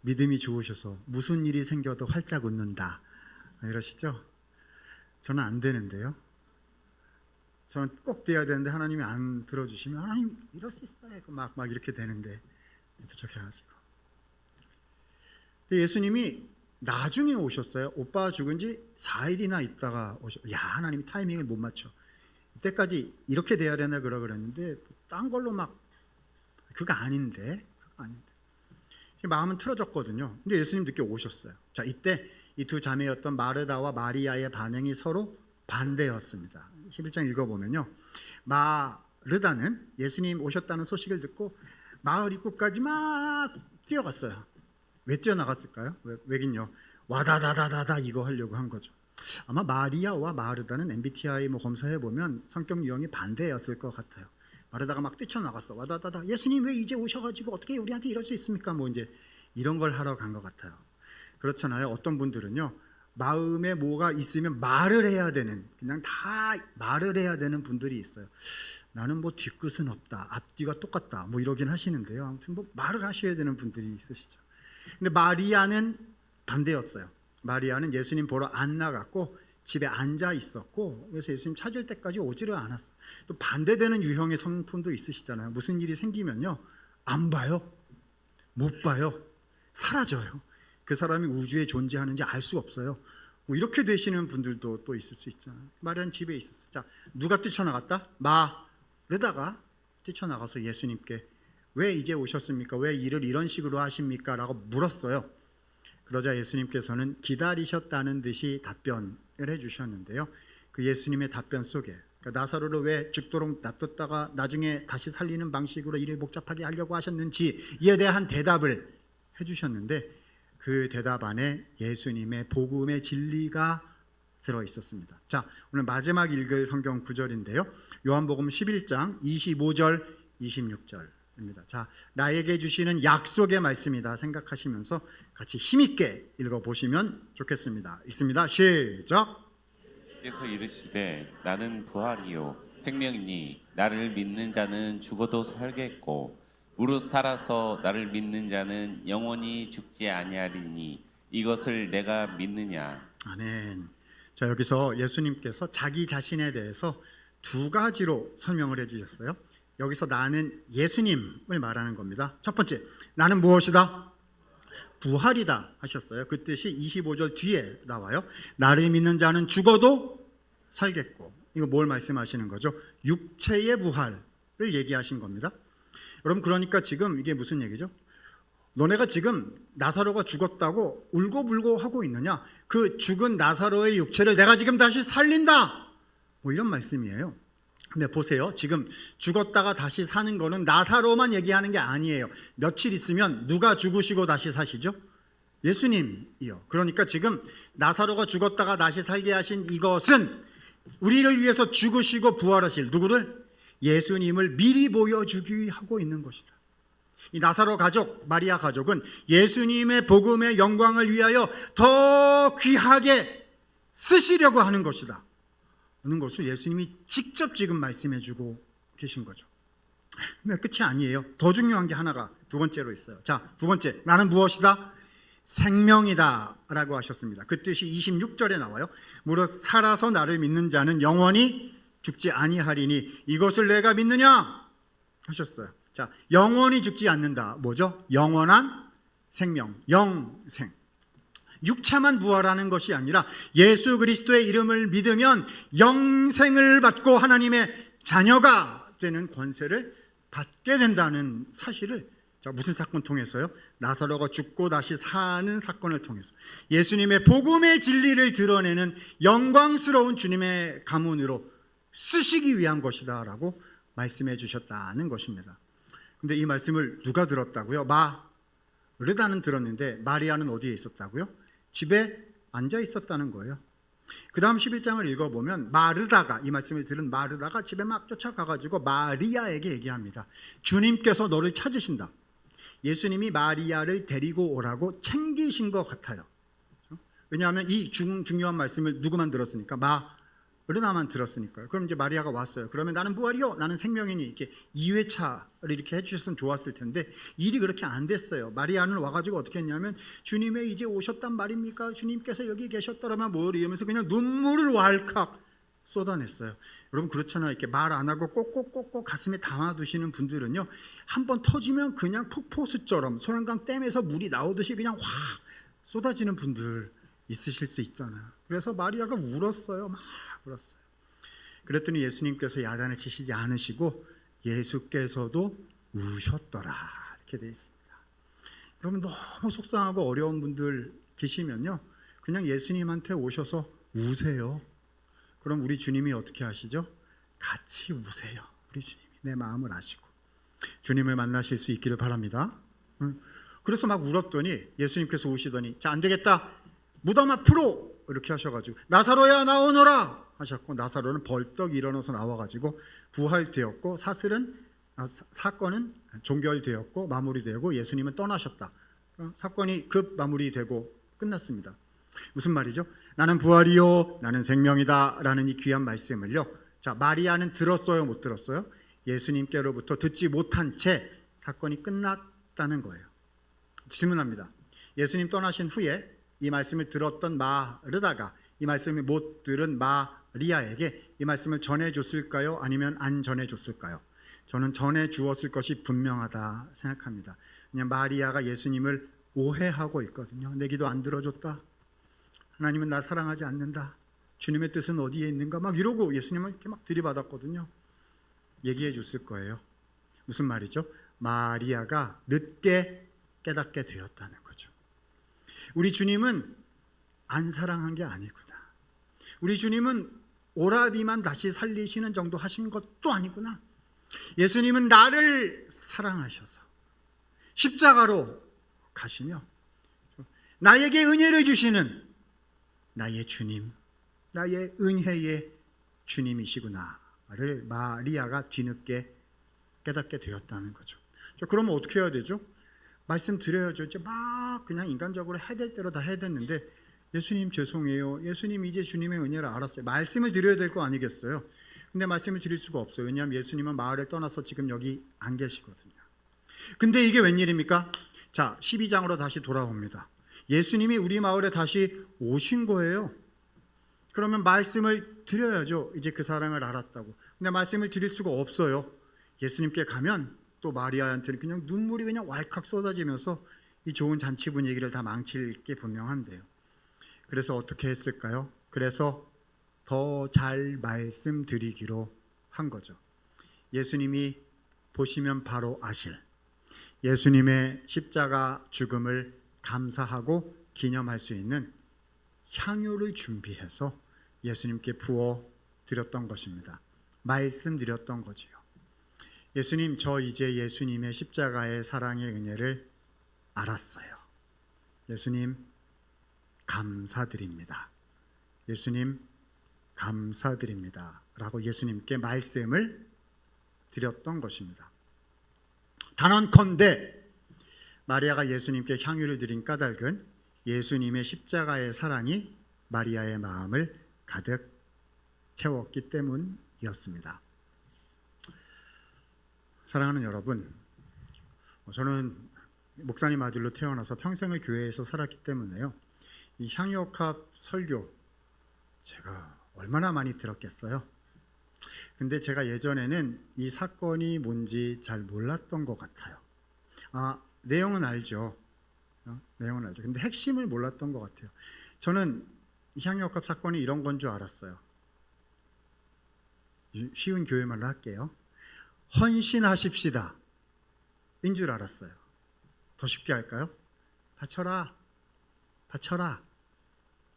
[SPEAKER 3] 믿음이 좋으셔서 무슨 일이 생겨도 활짝 웃는다 이러시죠? 저는 안 되는데요. 저는 꼭 돼야 되는데 하나님이 안 들어주시면 하나님 이럴 수 있어요. 막 이렇게 되는데 부족해가지고. 근데 예수님이 나중에 오셨어요. 오빠가 죽은 지 4일이나 있다가 야, 하나님이 타이밍을 못 맞춰. 이때까지 이렇게 돼야 되나 그랬는데 딴 걸로 막 그거 아닌데. 마음은 틀어졌거든요. 근데 예수님 늦게 오셨어요. 자, 이때 이 두 자매였던 마르다와 마리아의 반응이 서로 반대였습니다. 11장 읽어보면요. 마르다는 예수님 오셨다는 소식을 듣고 마을 입구까지 막 뛰어갔어요. 왜 뛰어나갔을까요? 왜긴요. 와다다다다다 이거 하려고 한 거죠. 아마 마리아와 마르다는 MBTI 검사해보면 성격 유형이 반대였을 것 같아요. 마르다가 막 뛰쳐나갔어. 와다다다. 예수님 왜 이제 오셔가지고 어떻게 우리한테 이럴 수 있습니까? 뭐 이제 이런 걸 하러 간 것 같아요. 그렇잖아요. 어떤 분들은요. 마음에 뭐가 있으면 말을 해야 되는, 그냥 다 말을 해야 되는 분들이 있어요. 나는 뭐 뒤끝은 없다. 앞뒤가 똑같다. 뭐 이러긴 하시는데요. 아무튼 뭐 말을 하셔야 되는 분들이 있으시죠. 근데 마리아는 반대였어요. 마리아는 예수님 보러 안 나갔고 집에 앉아 있었고 그래서 예수님 찾을 때까지 오지를 않았어요. 또 반대되는 유형의 성품도 있으시잖아요. 무슨 일이 생기면요. 안 봐요. 못 봐요. 사라져요. 그 사람이 우주에 존재하는지 알 수 없어요. 뭐 이렇게 되시는 분들도 또 있을 수 있잖아요. 마리아는 집에 있었어요. 자, 누가 뛰쳐나갔다? 마르다가 뛰쳐나가서 예수님께 왜 이제 오셨습니까? 왜 일을 이런 식으로 하십니까? 라고 물었어요. 그러자 예수님께서는 기다리셨다는 듯이 답변을 해주셨는데요. 그 예수님의 답변 속에 그러니까 나사로를 왜 죽도록 놔뒀다가 나중에 다시 살리는 방식으로 일을 복잡하게 하려고 하셨는지 이에 대한 대답을 해주셨는데 그 대답 안에 예수님의 복음의 진리가 들어 있었습니다. 자, 오늘 마지막 읽을 성경 구절인데요. 요한복음 11장 25절 26절입니다. 자, 나에게 주시는 약속의 말씀이다 생각하시면서 같이 힘있게 읽어보시면 좋겠습니다. 읽습니다. 시작.
[SPEAKER 2] 그래서 이르시되 나는 부활이요 생명이니 나를 믿는 자는 죽어도 살겠고 무릇 살아서 나를 믿는 자는 영원히 죽지 아니하리니 이것을 내가 믿느냐.
[SPEAKER 3] 아멘. 자, 여기서 예수님께서 자기 자신에 대해서 두 가지로 설명을 해주셨어요. 여기서 나는 예수님을 말하는 겁니다. 첫 번째, 나는 무엇이다? 부활이다 하셨어요. 그 뜻이 25절 뒤에 나와요. 나를 믿는 자는 죽어도 살겠고. 이거 뭘 말씀하시는 거죠? 육체의 부활을 얘기하신 겁니다. 여러분, 그러니까 지금 이게 무슨 얘기죠? 너네가 지금 나사로가 죽었다고 울고불고 하고 있느냐? 그 죽은 나사로의 육체를 내가 지금 다시 살린다! 뭐 이런 말씀이에요. 근데 보세요. 지금 죽었다가 다시 사는 거는 나사로만 얘기하는 게 아니에요. 며칠 있으면 누가 죽으시고 다시 사시죠? 예수님이요. 그러니까 지금 나사로가 죽었다가 다시 살게 하신 이것은 우리를 위해서 죽으시고 부활하실 누구를? 예수님을 미리 보여주기 하고 있는 것이다. 이 나사로 가족, 마리아 가족은 예수님의 복음의 영광을 위하여 더 귀하게 쓰시려고 하는 것이다 하는 것을 예수님이 직접 지금 말씀해주고 계신 거죠. 근데 끝이 아니에요. 더 중요한 게 하나가 두 번째로 있어요. 자, 두 번째, 나는 무엇이다? 생명이다 라고 하셨습니다. 그 뜻이 26절에 나와요. 무릇 살아서 나를 믿는 자는 영원히 죽지 아니하리니 이것을 내가 믿느냐 하셨어요. 자, 영원히 죽지 않는다. 뭐죠? 영원한 생명, 영생. 육체만 부활하는 것이 아니라 예수 그리스도의 이름을 믿으면 영생을 받고 하나님의 자녀가 되는 권세를 받게 된다는 사실을, 자, 무슨 사건 통해서요? 나사로가 죽고 다시 사는 사건을 통해서 예수님의 복음의 진리를 드러내는 영광스러운 주님의 가문으로 쓰시기 위한 것이다 라고 말씀해 주셨다는 것입니다. 근데 이 말씀을 누가 들었다고요? 마르다는 들었는데 마리아는 어디에 있었다고요? 집에 앉아 있었다는 거예요. 그 다음 11장을 읽어보면 마르다가, 이 말씀을 들은 마르다가 집에 막 쫓아가가지고 마리아에게 얘기합니다. 주님께서 너를 찾으신다. 예수님이 마리아를 데리고 오라고 챙기신 것 같아요. 왜냐하면 이 중요한 말씀을 누구만 들었으니까? 마르다만 들었으니까요. 그럼 이제 마리아가 왔어요. 그러면 나는 부활이요, 나는 생명이니 이렇게 2회차를 이렇게 해주셨으면 좋았을 텐데 일이 그렇게 안 됐어요. 마리아는 와가지고 어떻게 했냐면 주님의 이제 오셨단 말입니까? 주님께서 여기 계셨더라면 뭘 이러면서 그냥 눈물을 왈칵 쏟아냈어요. 여러분 그렇잖아요. 이렇게 말 안 하고 꼭꼭꼭꼭 가슴에 담아두시는 분들은요, 한번 터지면 그냥 폭포수처럼 소양강 댐에서 물이 나오듯이 그냥 확 쏟아지는 분들 있으실 수 있잖아요. 그래서 마리아가 울었어요. 막 울었어요. 그랬더니 예수님께서 야단을 치시지 않으시고 예수께서도 우셨더라 이렇게 되어 있습니다. 여러분 너무 속상하고 어려운 분들 계시면요, 그냥 예수님한테 오셔서 우세요. 그럼 우리 주님이 어떻게 하시죠? 같이 우세요. 우리 주님이 내 마음을 아시고 주님을 만나실 수 있기를 바랍니다. 그래서 막 울었더니 예수님께서 우시더니 자, 안 되겠다, 무덤 앞으로 이렇게 하셔가지고 나사로야 나오너라 하셨고, 나사로는 벌떡 일어나서 나와가지고 부활되었고 사건은 종결되었고 마무리되고 예수님은 떠나셨다. 사건이 급 마무리되고 끝났습니다. 무슨 말이죠? 나는 부활이요 나는 생명이다 라는 이 귀한 말씀을요, 자, 마리아는 들었어요 못 들었어요? 예수님께로부터 듣지 못한 채 사건이 끝났다는 거예요. 질문합니다. 예수님 떠나신 후에 이 말씀을 들었던 마르다가 이 말씀을 못 들은 마리아에게 이 말씀을 전해줬을까요? 아니면 안 전해줬을까요? 저는 전해주었을 것이 분명하다 생각합니다. 그냥 마리아가 예수님을 오해하고 있거든요. 내 기도 안 들어줬다, 하나님은 나 사랑하지 않는다, 주님의 뜻은 어디에 있는가 막 이러고 예수님을 이렇게 막 들이받았거든요. 얘기해 줬을 거예요. 무슨 말이죠? 마리아가 늦게 깨닫게 되었다는 거죠. 우리 주님은 안 사랑한 게 아니구나. 우리 주님은 오라비만 다시 살리시는 정도 하신 것도 아니구나. 예수님은 나를 사랑하셔서 십자가로 가시며 나에게 은혜를 주시는 나의 주님, 나의 은혜의 주님이시구나를 마리아가 뒤늦게 깨닫게 되었다는 거죠. 그러면 어떻게 해야 되죠? 말씀 드려야죠. 이제 막 그냥 인간적으로 해야 될 대로 다 해야 됐는데, 예수님 죄송해요. 예수님 이제 주님의 은혜를 알았어요. 말씀을 드려야 될 거 아니겠어요? 근데 말씀을 드릴 수가 없어요. 왜냐하면 예수님은 마을을 떠나서 지금 여기 안 계시거든요. 근데 이게 웬일입니까? 자, 12장으로 다시 돌아옵니다. 예수님이 우리 마을에 다시 오신 거예요. 그러면 말씀을 드려야죠. 이제 그 사랑을 알았다고. 근데 말씀을 드릴 수가 없어요. 예수님께 가면 또 마리아한테는 그냥 눈물이 그냥 왈칵 쏟아지면서 이 좋은 잔치 분위기를 다 망칠 게 분명한데요. 그래서 어떻게 했을까요? 그래서 더 잘 말씀드리기로 한 거죠. 예수님이 보시면 바로 아실, 예수님의 십자가 죽음을 감사하고 기념할 수 있는 향유를 준비해서 예수님께 부어 드렸던 것입니다. 말씀드렸던 거지요. 예수님, 저 이제 예수님의 십자가의 사랑의 은혜를 알았어요. 예수님, 감사드립니다. 예수님, 감사드립니다. 라고 예수님께 말씀을 드렸던 것입니다. 단언컨대 마리아가 예수님께 향유를 드린 까닭은 예수님의 십자가의 사랑이 마리아의 마음을 가득 채웠기 때문이었습니다. 사랑하는 여러분, 저는 목사님 아들로 태어나서 평생을 교회에서 살았기 때문에요, 이 향유옥합 설교 제가 얼마나 많이 들었겠어요. 근데 제가 예전에는 이 사건이 뭔지 잘 몰랐던 것 같아요. 내용은 알죠. 내용은 알죠. 근데 핵심을 몰랐던 것 같아요. 저는 향유옥합 사건이 이런 건 줄 알았어요. 쉬운 교회말로 할게요. 헌신하십시다 인 줄 알았어요. 더 쉽게 할까요? 바쳐라, 바쳐라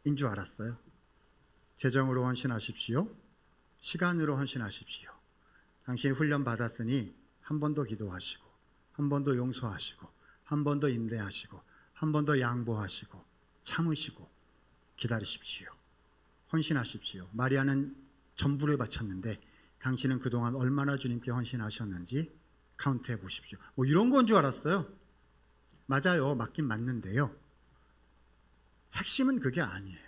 [SPEAKER 3] 인 줄 알았어요. 재정으로 헌신하십시오. 시간으로 헌신하십시오. 당신이 훈련 받았으니 한 번 더 기도하시고, 한 번 더 용서하시고, 한 번 더 인내하시고, 한 번 더 양보하시고, 참으시고 기다리십시오. 헌신하십시오. 마리아는 전부를 바쳤는데 당신은 그동안 얼마나 주님께 헌신하셨는지 카운트해 보십시오. 뭐 이런 건 줄 알았어요. 맞아요. 맞긴 맞는데요, 핵심은 그게 아니에요.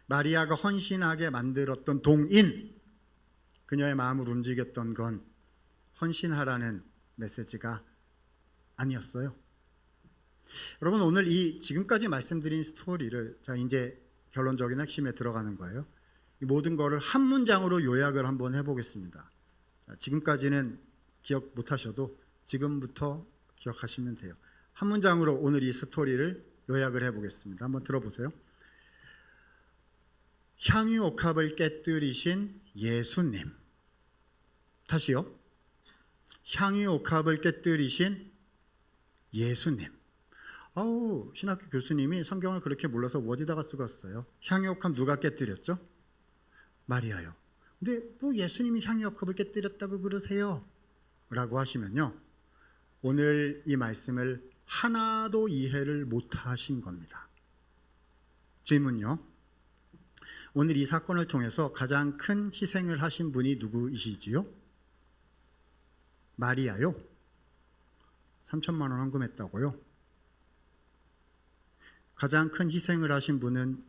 [SPEAKER 3] 마리아가 헌신하게 만들었던 동인, 그녀의 마음을 움직였던 건 헌신하라는 메시지가 아니었어요. 여러분, 오늘 이 지금까지 말씀드린 스토리를, 자 이제 결론적인 핵심에 들어가는 거예요. 이 모든 거를 한 문장으로 요약을 한번 해보겠습니다. 자, 지금까지는 기억 못하셔도 지금부터 기억하시면 돼요. 한 문장으로 오늘 이 스토리를 요약을 해보겠습니다. 한번 들어보세요. 향유옥합을 깨뜨리신 예수님. 다시요. 향유옥합을 깨뜨리신 예수님. 신학교 교수님이 성경을 그렇게 몰라서 어디다가 쓰겠어요? 향유옥합 누가 깨뜨렸죠? 마리아요. 근데 뭐 예수님이 향유옥합을 깨뜨렸다고 그러세요? 라고 하시면요, 오늘 이 말씀을 하나도 이해를 못하신 겁니다. 질문요, 오늘 이 사건을 통해서 가장 큰 희생을 하신 분이 누구이시지요? 마리아요? 3천만 원 헌금했다고요? 가장 큰 희생을 하신 분은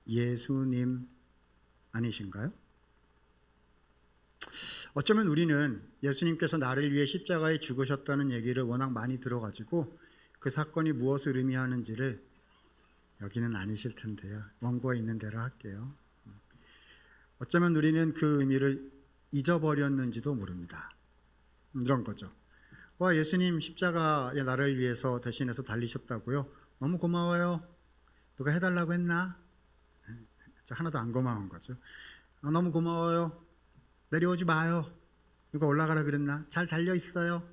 [SPEAKER 3] 예수님 아니신가요? 어쩌면 우리는 예수님께서 나를 위해 십자가에 죽으셨다는 얘기를 워낙 많이 들어가지고 그 사건이 무엇을 의미하는지를, 여기는 아니실 텐데요, 원고에 있는 대로 할게요. 어쩌면 우리는 그 의미를 잊어버렸는지도 모릅니다. 이런 거죠. 와, 예수님 십자가에 나를 위해서 대신해서 달리셨다고요? 너무 고마워요. 누가 해달라고 했나? 하나도 안 고마운 거죠. 너무 고마워요. 내려오지 마요. 누가 올라가라 그랬나? 잘 달려 있어요.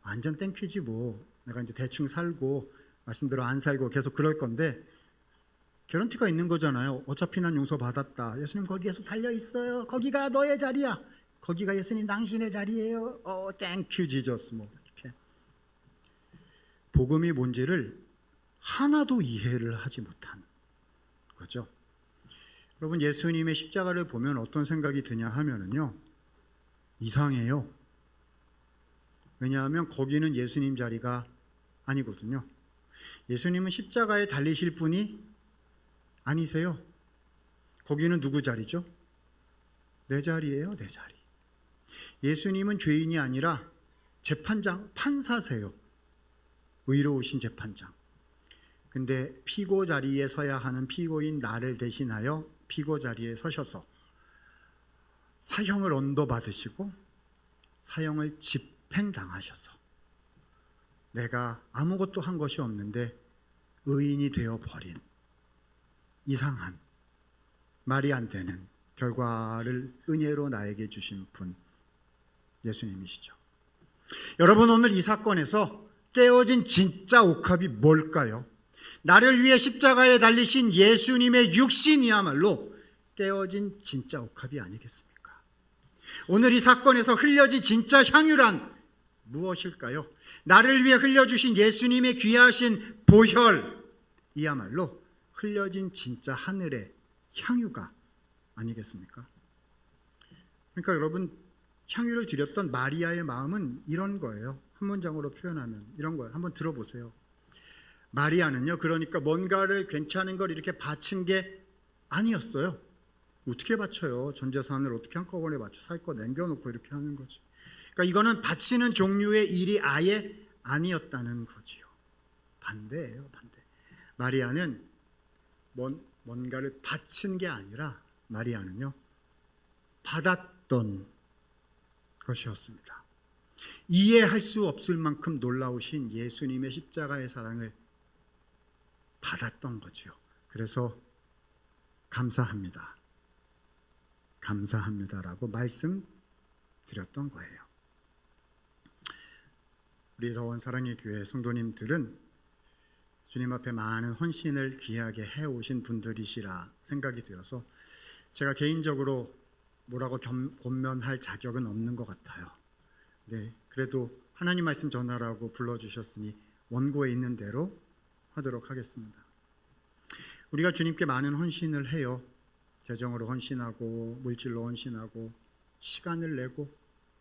[SPEAKER 3] 완전 땡큐지 뭐. 내가 이제 대충 살고 말씀대로 안 살고 계속 그럴 건데, 개런티가 있는 거잖아요. 어차피 난 용서받았다. 예수님 거기에서 달려있어요. 거기가 너의 자리야. 거기가 예수님 당신의 자리예요. 땡큐 지저스. 뭐 이렇게 복음이 뭔지를 하나도 이해를 하지 못한 거죠. 여러분, 예수님의 십자가를 보면 어떤 생각이 드냐 하면은요, 이상해요. 왜냐하면 거기는 예수님 자리가 아니거든요. 예수님은 십자가에 달리실 분이 아니세요. 거기는 누구 자리죠? 내 자리예요, 내 자리. 예수님은 죄인이 아니라 재판장, 판사세요. 의로우신 재판장. 근데 피고 자리에 서야 하는 피고인 나를 대신하여 피고 자리에 서셔서 사형을 언도받으시고 사형을 집행당하셔서 내가 아무것도 한 것이 없는데 의인이 되어버린 이상한, 말이 안 되는 결과를 은혜로 나에게 주신 분, 예수님이시죠. 여러분, 오늘 이 사건에서 깨어진 진짜 옥합이 뭘까요? 나를 위해 십자가에 달리신 예수님의 육신이야말로 깨어진 진짜 옥합이 아니겠습니까? 오늘 이 사건에서 흘려진 진짜 향유란 무엇일까요? 나를 위해 흘려주신 예수님의 귀하신 보혈이야말로 흘려진 진짜 하늘의 향유가 아니겠습니까? 그러니까 여러분, 향유를 드렸던 마리아의 마음은 이런 거예요. 한 문장으로 표현하면 이런 거예요. 한번 들어보세요. 마리아는요, 그러니까 뭔가를 괜찮은 걸 이렇게 바친 게 아니었어요. 어떻게 바쳐요? 전 재산을 어떻게 한꺼번에 바쳐? 살 거 남겨놓고 이렇게 하는 거지. 그러니까 이거는 바치는 종류의 일이 아예 아니었다는 거지요. 반대예요, 반대. 마리아는 뭔가를 바친 게 아니라 마리아는요, 받았던 것이었습니다. 이해할 수 없을 만큼 놀라우신 예수님의 십자가의 사랑을 받았던 거지요. 그래서 감사합니다. 감사합니다라고 말씀드렸던 거예요. 우리 더원 사랑의 교회 성도님들은 주님 앞에 많은 헌신을 귀하게 해오신 분들이시라 생각이 되어서 제가 개인적으로 뭐라고 권면할 자격은 없는 것 같아요. 네, 그래도 하나님 말씀 전하라고 불러주셨으니 원고에 있는 대로 하도록 하겠습니다. 우리가 주님께 많은 헌신을 해요. 재정으로 헌신하고 물질로 헌신하고 시간을 내고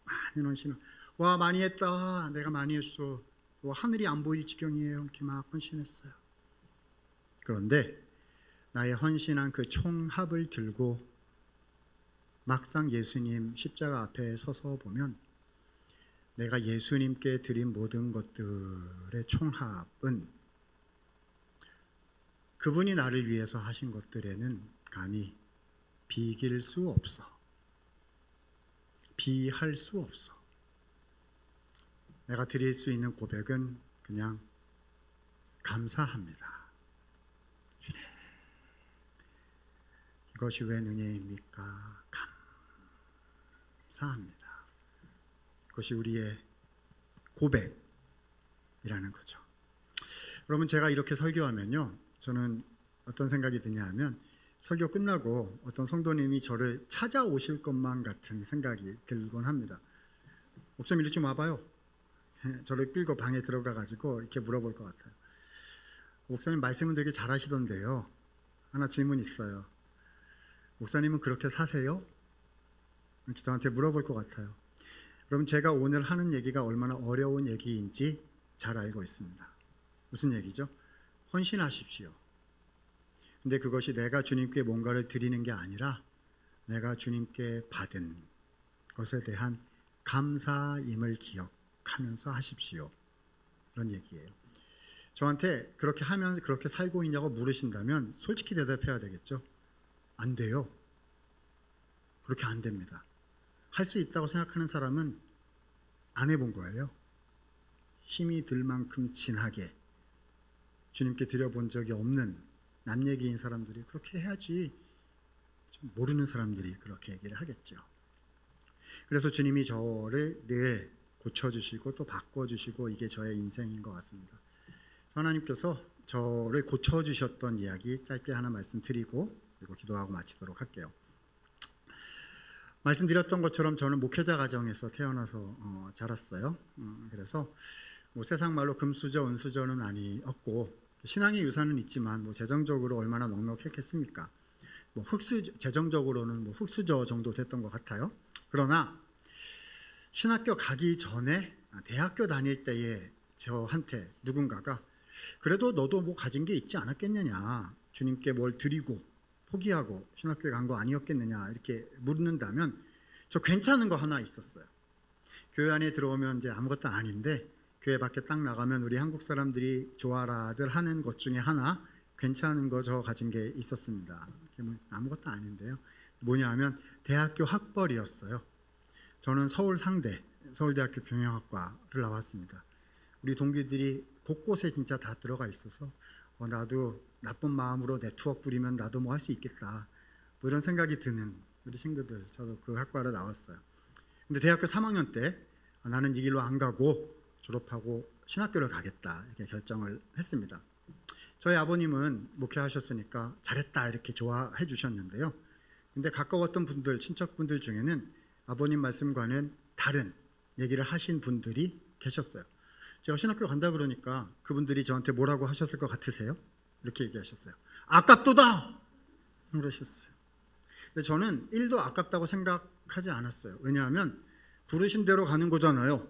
[SPEAKER 3] 많은 헌신을, 와 많이 했다, 내가 많이 했어, 와 하늘이 안 보일 지경이에요, 이렇게 막 헌신했어요. 그런데 나의 헌신한 그 총합을 들고 막상 예수님 십자가 앞에 서서 보면 내가 예수님께 드린 모든 것들의 총합은 그분이 나를 위해서 하신 것들에는 감히 비길 수 없어. 비할 수 없어. 내가 드릴 수 있는 고백은 그냥 감사합니다. 주님, 이것이 웬 은혜입니까? 감사합니다. 그것이 우리의 고백이라는 거죠. 여러분, 제가 이렇게 설교하면요, 저는 어떤 생각이 드냐 하면 설교 끝나고 어떤 성도님이 저를 찾아오실 것만 같은 생각이 들곤 합니다. 목사님 일찍 좀 와봐요. 저를 끌고 방에 들어가 가지고 이렇게 물어볼 것 같아요. 목사님 말씀은 되게 잘하시던데요, 하나 질문 있어요. 목사님은 그렇게 사세요? 이렇게 저한테 물어볼 것 같아요. 여러분, 제가 오늘 하는 얘기가 얼마나 어려운 얘기인지 잘 알고 있습니다. 무슨 얘기죠? 헌신하십시오. 근데 그것이 내가 주님께 뭔가를 드리는 게 아니라 내가 주님께 받은 것에 대한 감사임을 기억하면서 하십시오. 그런 얘기예요. 저한테 그렇게 하면 그렇게 살고 있냐고 물으신다면 솔직히 대답해야 되겠죠. 안 돼요. 그렇게 안 됩니다. 할 수 있다고 생각하는 사람은 안 해본 거예요. 힘이 들 만큼 진하게 주님께 드려본 적이 없는 남 얘기인 사람들이 그렇게 해야지, 좀 모르는 사람들이 그렇게 얘기를 하겠죠. 그래서 주님이 저를 늘 고쳐주시고 또 바꿔주시고 이게 저의 인생인 것 같습니다. 하나님께서 저를 고쳐주셨던 이야기 짧게 하나 말씀드리고 그리고 기도하고 마치도록 할게요. 말씀드렸던 것처럼 저는 목회자 가정에서 태어나서 자랐어요. 그래서 뭐 세상 말로 금수저 은수저는 아니었고 신앙의 유산은 있지만 뭐 재정적으로 얼마나 넉넉했겠습니까? 뭐 재정적으로는 뭐 흙수저 정도 됐던 것 같아요. 그러나 신학교 가기 전에 대학교 다닐 때에 저한테 누군가가 그래도 너도 뭐 가진 게 있지 않았겠느냐, 주님께 뭘 드리고 포기하고 신학교에 간 거 아니었겠느냐 이렇게 묻는다면 저 괜찮은 거 하나 있었어요. 교회 안에 들어오면 이제 아무것도 아닌데 교회 밖에 딱 나가면 우리 한국 사람들이 좋아라들 하는 것 중에 하나 괜찮은 거 저 가진 게 있었습니다. 아무것도 아닌데요. 뭐냐 하면 대학교 학벌이었어요. 저는 서울 상대 서울대학교 경영학과를 나왔습니다. 우리 동기들이 곳곳에 진짜 다 들어가 있어서 나도 나쁜 마음으로 네트워크 부리면 나도 뭐 할 수 있겠다 뭐 이런 생각이 드는 우리 친구들, 저도 그 학과를 나왔어요. 근데 대학교 3학년 때 나는 이 길로 안 가고 졸업하고 신학교를 가겠다 이렇게 결정을 했습니다. 저희 아버님은 목회하셨으니까 잘했다 이렇게 좋아해 주셨는데요. 근데 가까웠던 분들, 친척분들 중에는 아버님 말씀과는 다른 얘기를 하신 분들이 계셨어요. 제가 신학교 간다 그러니까 그분들이 저한테 뭐라고 하셨을 것 같으세요? 이렇게 얘기하셨어요. 아깝도다! 그러셨어요. 근데 저는 1도 아깝다고 생각하지 않았어요. 왜냐하면 부르신 대로 가는 거잖아요.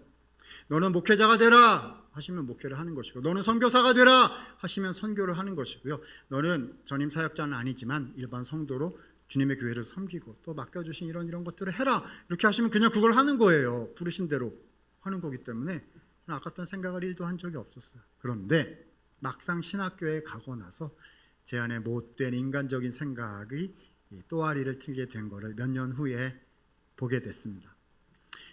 [SPEAKER 3] 너는 목회자가 되라 하시면 목회를 하는 것이고, 너는 선교사가 되라 하시면 선교를 하는 것이고요. 너는 전임 사역자는 아니지만 일반 성도로 주님의 교회를 섬기고 또 맡겨주신 이런 것들을 해라 이렇게 하시면 그냥 그걸 하는 거예요. 부르신 대로 하는 거기 때문에 아깝다는 생각을 1도 한 적이 없었어요. 그런데 막상 신학교에 가고 나서 제 안에 못된 인간적인 생각이 또아리를 틀게 된 거를 몇 년 후에 보게 됐습니다.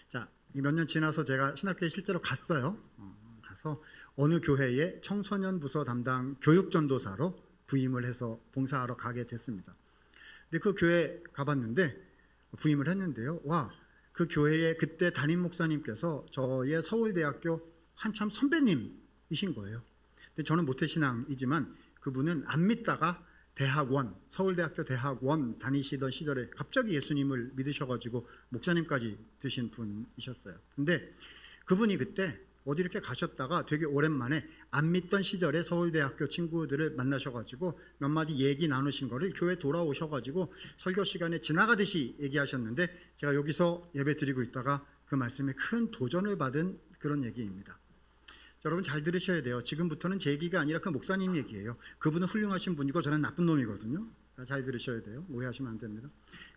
[SPEAKER 3] 자, 이 몇 년 지나서 제가 신학교에 실제로 갔어요. 가서 어느 교회에 청소년 부서 담당 교육전도사로 부임을 해서 봉사하러 가게 됐습니다. 근데 그 교회 가봤는데 부임을 했는데요. 와, 그 교회에 그때 담임 목사님께서 저의 서울대학교 한참 선배님이신 거예요. 근데 저는 모태신앙이지만 그분은 안 믿다가 대학원, 서울대학교 대학원 다니시던 시절에 갑자기 예수님을 믿으셔가지고 목사님까지 되신 분이셨어요. 근데 그분이 그때 어디 이렇게 가셨다가 되게 오랜만에 안 믿던 시절에 서울대학교 친구들을 만나셔가지고 몇 마디 얘기 나누신 거를 교회 돌아오셔가지고 설교 시간에 지나가듯이 얘기하셨는데 제가 여기서 예배 드리고 있다가 그 말씀에 큰 도전을 받은 그런 얘기입니다. 여러분 잘 들으셔야 돼요. 지금부터는 제 얘기가 아니라 그 목사님 얘기예요. 그분은 훌륭하신 분이고 저는 나쁜 놈이거든요. 잘 들으셔야 돼요. 오해하시면 안 됩니다.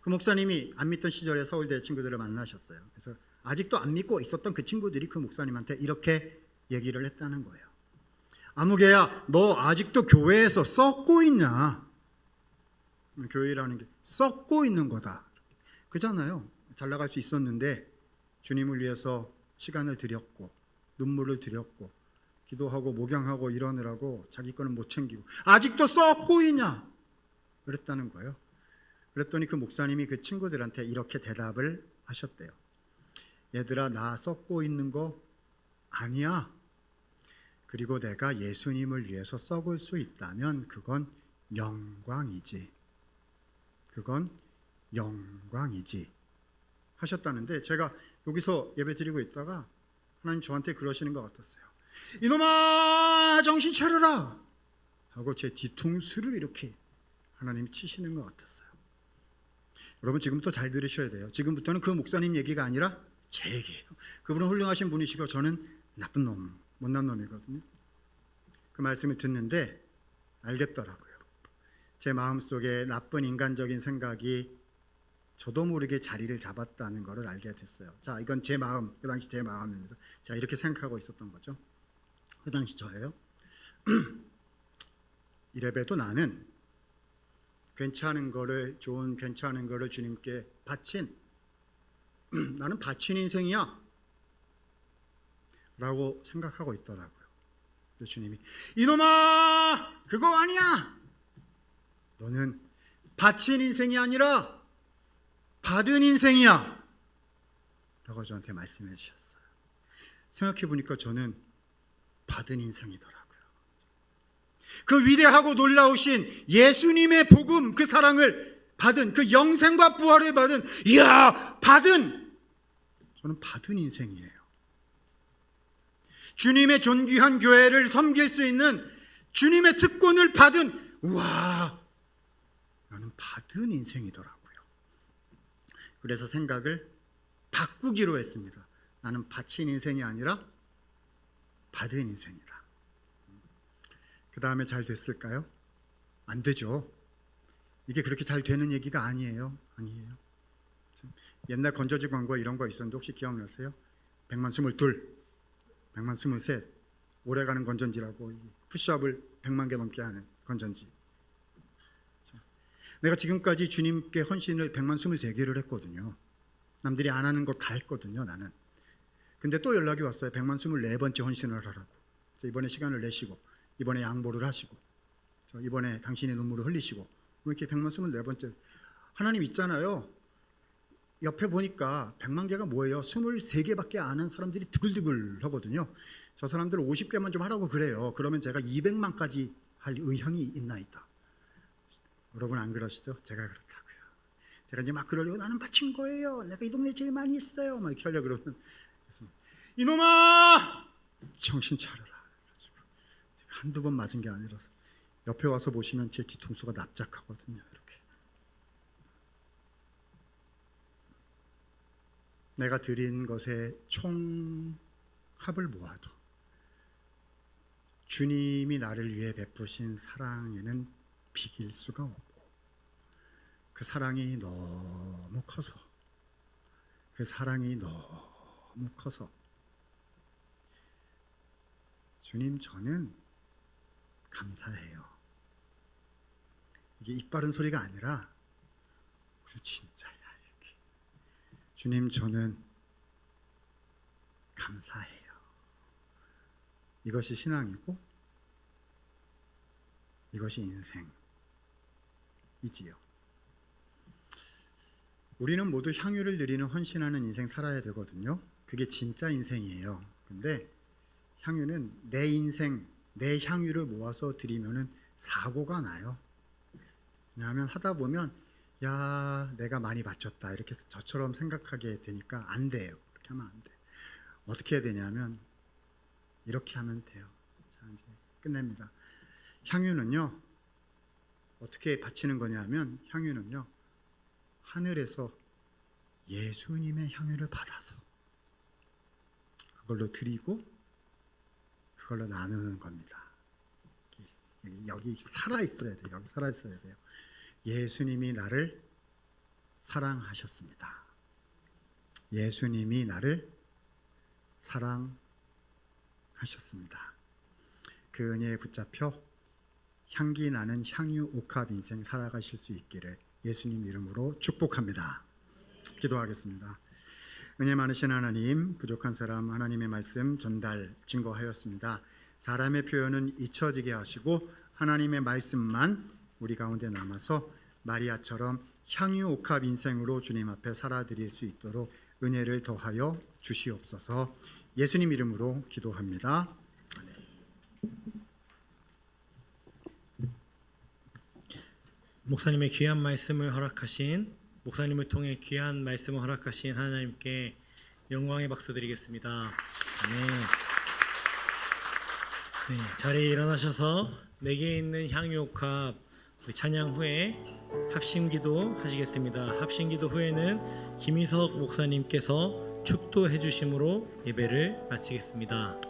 [SPEAKER 3] 그 목사님이 안 믿던 시절에 서울대 친구들을 만나셨어요. 그래서 아직도 안 믿고 있었던 그 친구들이 그 목사님한테 이렇게 얘기를 했다는 거예요. 아무개야, 너 아직도 교회에서 썩고 있냐? 교회라는 게 썩고 있는 거다. 그잖아요. 잘 나갈 수 있었는데 주님을 위해서 시간을 들였고 눈물을 들였고 기도하고 목양하고 이러느라고 자기 거는 못 챙기고 아직도 썩고 있냐? 그랬다는 거예요. 그랬더니 그 목사님이 그 친구들한테 이렇게 대답을 하셨대요. 얘들아, 나 썩고 있는 거 아니야. 그리고 내가 예수님을 위해서 썩을 수 있다면 그건 영광이지. 그건 영광이지. 하셨다는데 제가 여기서 예배 드리고 있다가 하나님 저한테 그러시는 것 같았어요. 이놈아, 정신 차려라 하고 제 뒤통수를 이렇게 하나님이 치시는 것 같았어요. 여러분 지금부터 잘 들으셔야 돼요. 지금부터는 그 목사님 얘기가 아니라 제 얘기예요. 그분은 훌륭하신 분이시고 저는 나쁜 놈, 못난 놈이거든요. 그 말씀을 듣는데 알겠더라고요. 제 마음속에 나쁜 인간적인 생각이 저도 모르게 자리를 잡았다는 것을 알게 됐어요. 자, 이건 제 마음, 그 당시 제 마음입니다. 제가 이렇게 생각하고 있었던 거죠. 그 당시 저예요. 이래봬도 나는 괜찮은 거를, 좋은 괜찮은 거를 주님께 바친 나는 바친 인생이야 라고 생각하고 있더라고요. 근데 주님이 이놈아, 그거 아니야. 너는 바친 인생이 아니라 받은 인생이야 라고 저한테 말씀해 주셨어요. 생각해 보니까 저는 받은 인생이더라고요. 그 위대하고 놀라우신 예수님의 복음, 그 사랑을 받은, 그 영생과 부활을 받은, 저는 받은 인생이에요. 주님의 존귀한 교회를 섬길 수 있는 주님의 특권을 받은, 나는 받은 인생이더라고요. 그래서 생각을 바꾸기로 했습니다. 나는 바친 인생이 아니라 받은 인생이다. 그 다음에 잘 됐을까요? 안 되죠. 이게 그렇게 잘 되는 얘기가 아니에요. 옛날 건전지 광고 이런 거 있었는데 혹시 기억나세요? 100만 22, 100만 23, 오래가는 건전지라고, 푸시업을 100만 개 넘게 하는 건전지. 내가 지금까지 주님께 헌신을 100만 23개를 했거든요. 남들이 안 하는 거 다 했거든요, 나는. 근데 또 연락이 왔어요. 100만 24번째 헌신을 하라고. 이번에 시간을 내시고, 이번에 양보를 하시고, 이번에 당신의 눈물을 흘리시고, 이렇게 100만 24번째. 하나님 있잖아요. 옆에 보니까 100만 개가 뭐예요? 23개밖에 안 한 사람들이 드글드글 하거든요. 저 사람들 50개만 좀 하라고 그래요. 그러면 제가 200만까지 할 의향이 있나이다. 여러분 안 그러시죠? 제가 그렇다고요. 제가 이제 막 그러려고, 나는 바친 거예요. 내가 이 동네에 제일 많이 있어요. 막 이렇게 하려고 그러면, 그래서 이놈아! 정신 차려라. 제가 한두 번 맞은 게 아니라서. 옆에 와서 보시면 제 뒤통수가 납작하거든요. 이렇게. 내가 드린 것의 총합을 모아도 주님이 나를 위해 베푸신 사랑에는 비길 수가 없고, 그 사랑이 너무 커서, 주님, 저는 감사해요. 이게 입 바른 소리가 아니라 진짜야. 이렇게. 주님, 저는 감사해요. 이것이 신앙이고 이것이 인생이지요. 우리는 모두 향유를 드리는 헌신하는 인생 살아야 되거든요. 그게 진짜 인생이에요. 근데 향유는 내 인생, 내 향유를 모아서 드리면은 사고가 나요. 왜냐하면 하다 보면 내가 많이 바쳤다 이렇게 저처럼 생각하게 되니까 안 돼요. 그렇게 하면 안 돼. 어떻게 해야 되냐면 이렇게 하면 돼요. 자, 이제 끝냅니다. 향유는요, 어떻게 바치는 거냐면, 향유는요, 하늘에서 예수님의 향유를 받아서 그걸로 드리고 그걸로 나누는 겁니다. 여기 살아 있어야 돼요. 여기 살아 있어야 돼요. 예수님이 나를 사랑하셨습니다. 예수님이 나를 사랑하셨습니다. 그 은혜에 붙잡혀 향기 나는 향유 옥합 인생 살아가실 수 있기를 예수님 이름으로 축복합니다. 기도하겠습니다. 은혜 많으신 하나님, 부족한 사람 하나님의 말씀 전달 증거하였습니다. 사람의 표현은 잊혀지게 하시고 하나님의 말씀만 우리 가운데 남아서 마리아처럼 향유 옥합 인생으로 주님 앞에 살아드릴 수 있도록 은혜를 더하여 주시옵소서. 예수님 이름으로 기도합니다.
[SPEAKER 1] 목사님의 귀한 말씀을 허락하신, 목사님을 통해 귀한 말씀을 허락하신 하나님께 영광의 박수 드리겠습니다. 네, 자리에 일어나셔서 내게 있는 향유옥합 찬양 후에 합심기도 하시겠습니다. 합심기도 후에는 김희석 목사님께서 축도해 주심으로 예배를 마치겠습니다.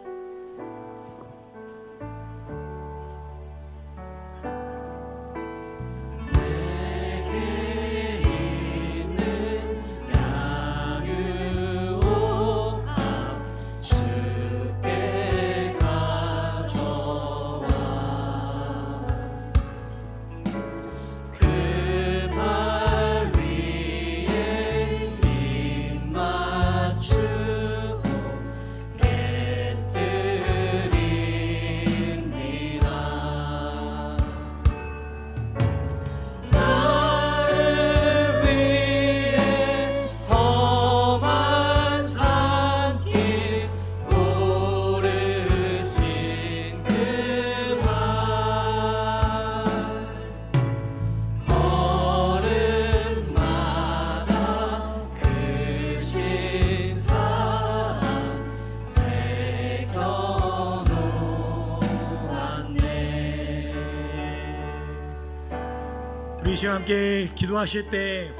[SPEAKER 1] 이 시간 함께 기도하실 때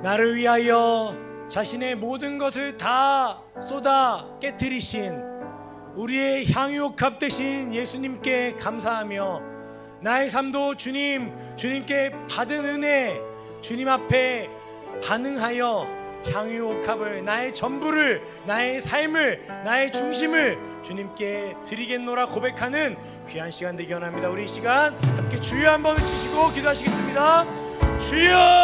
[SPEAKER 1] 나를 위하여 자신의 모든 것을 다 쏟아 깨뜨리신 우리의 향유옥합 되신 예수님께 감사하며 나의 삶도 주님께 받은 은혜 주님 앞에 반응하여 향유옥합을 나의 전부를 나의 삶을 나의 중심을 주님께 드리겠노라 고백하는 귀한 시간 되기 원합니다. 우리 이 시간 함께 주여 한번 외치시고 기도하시겠습니다. 주여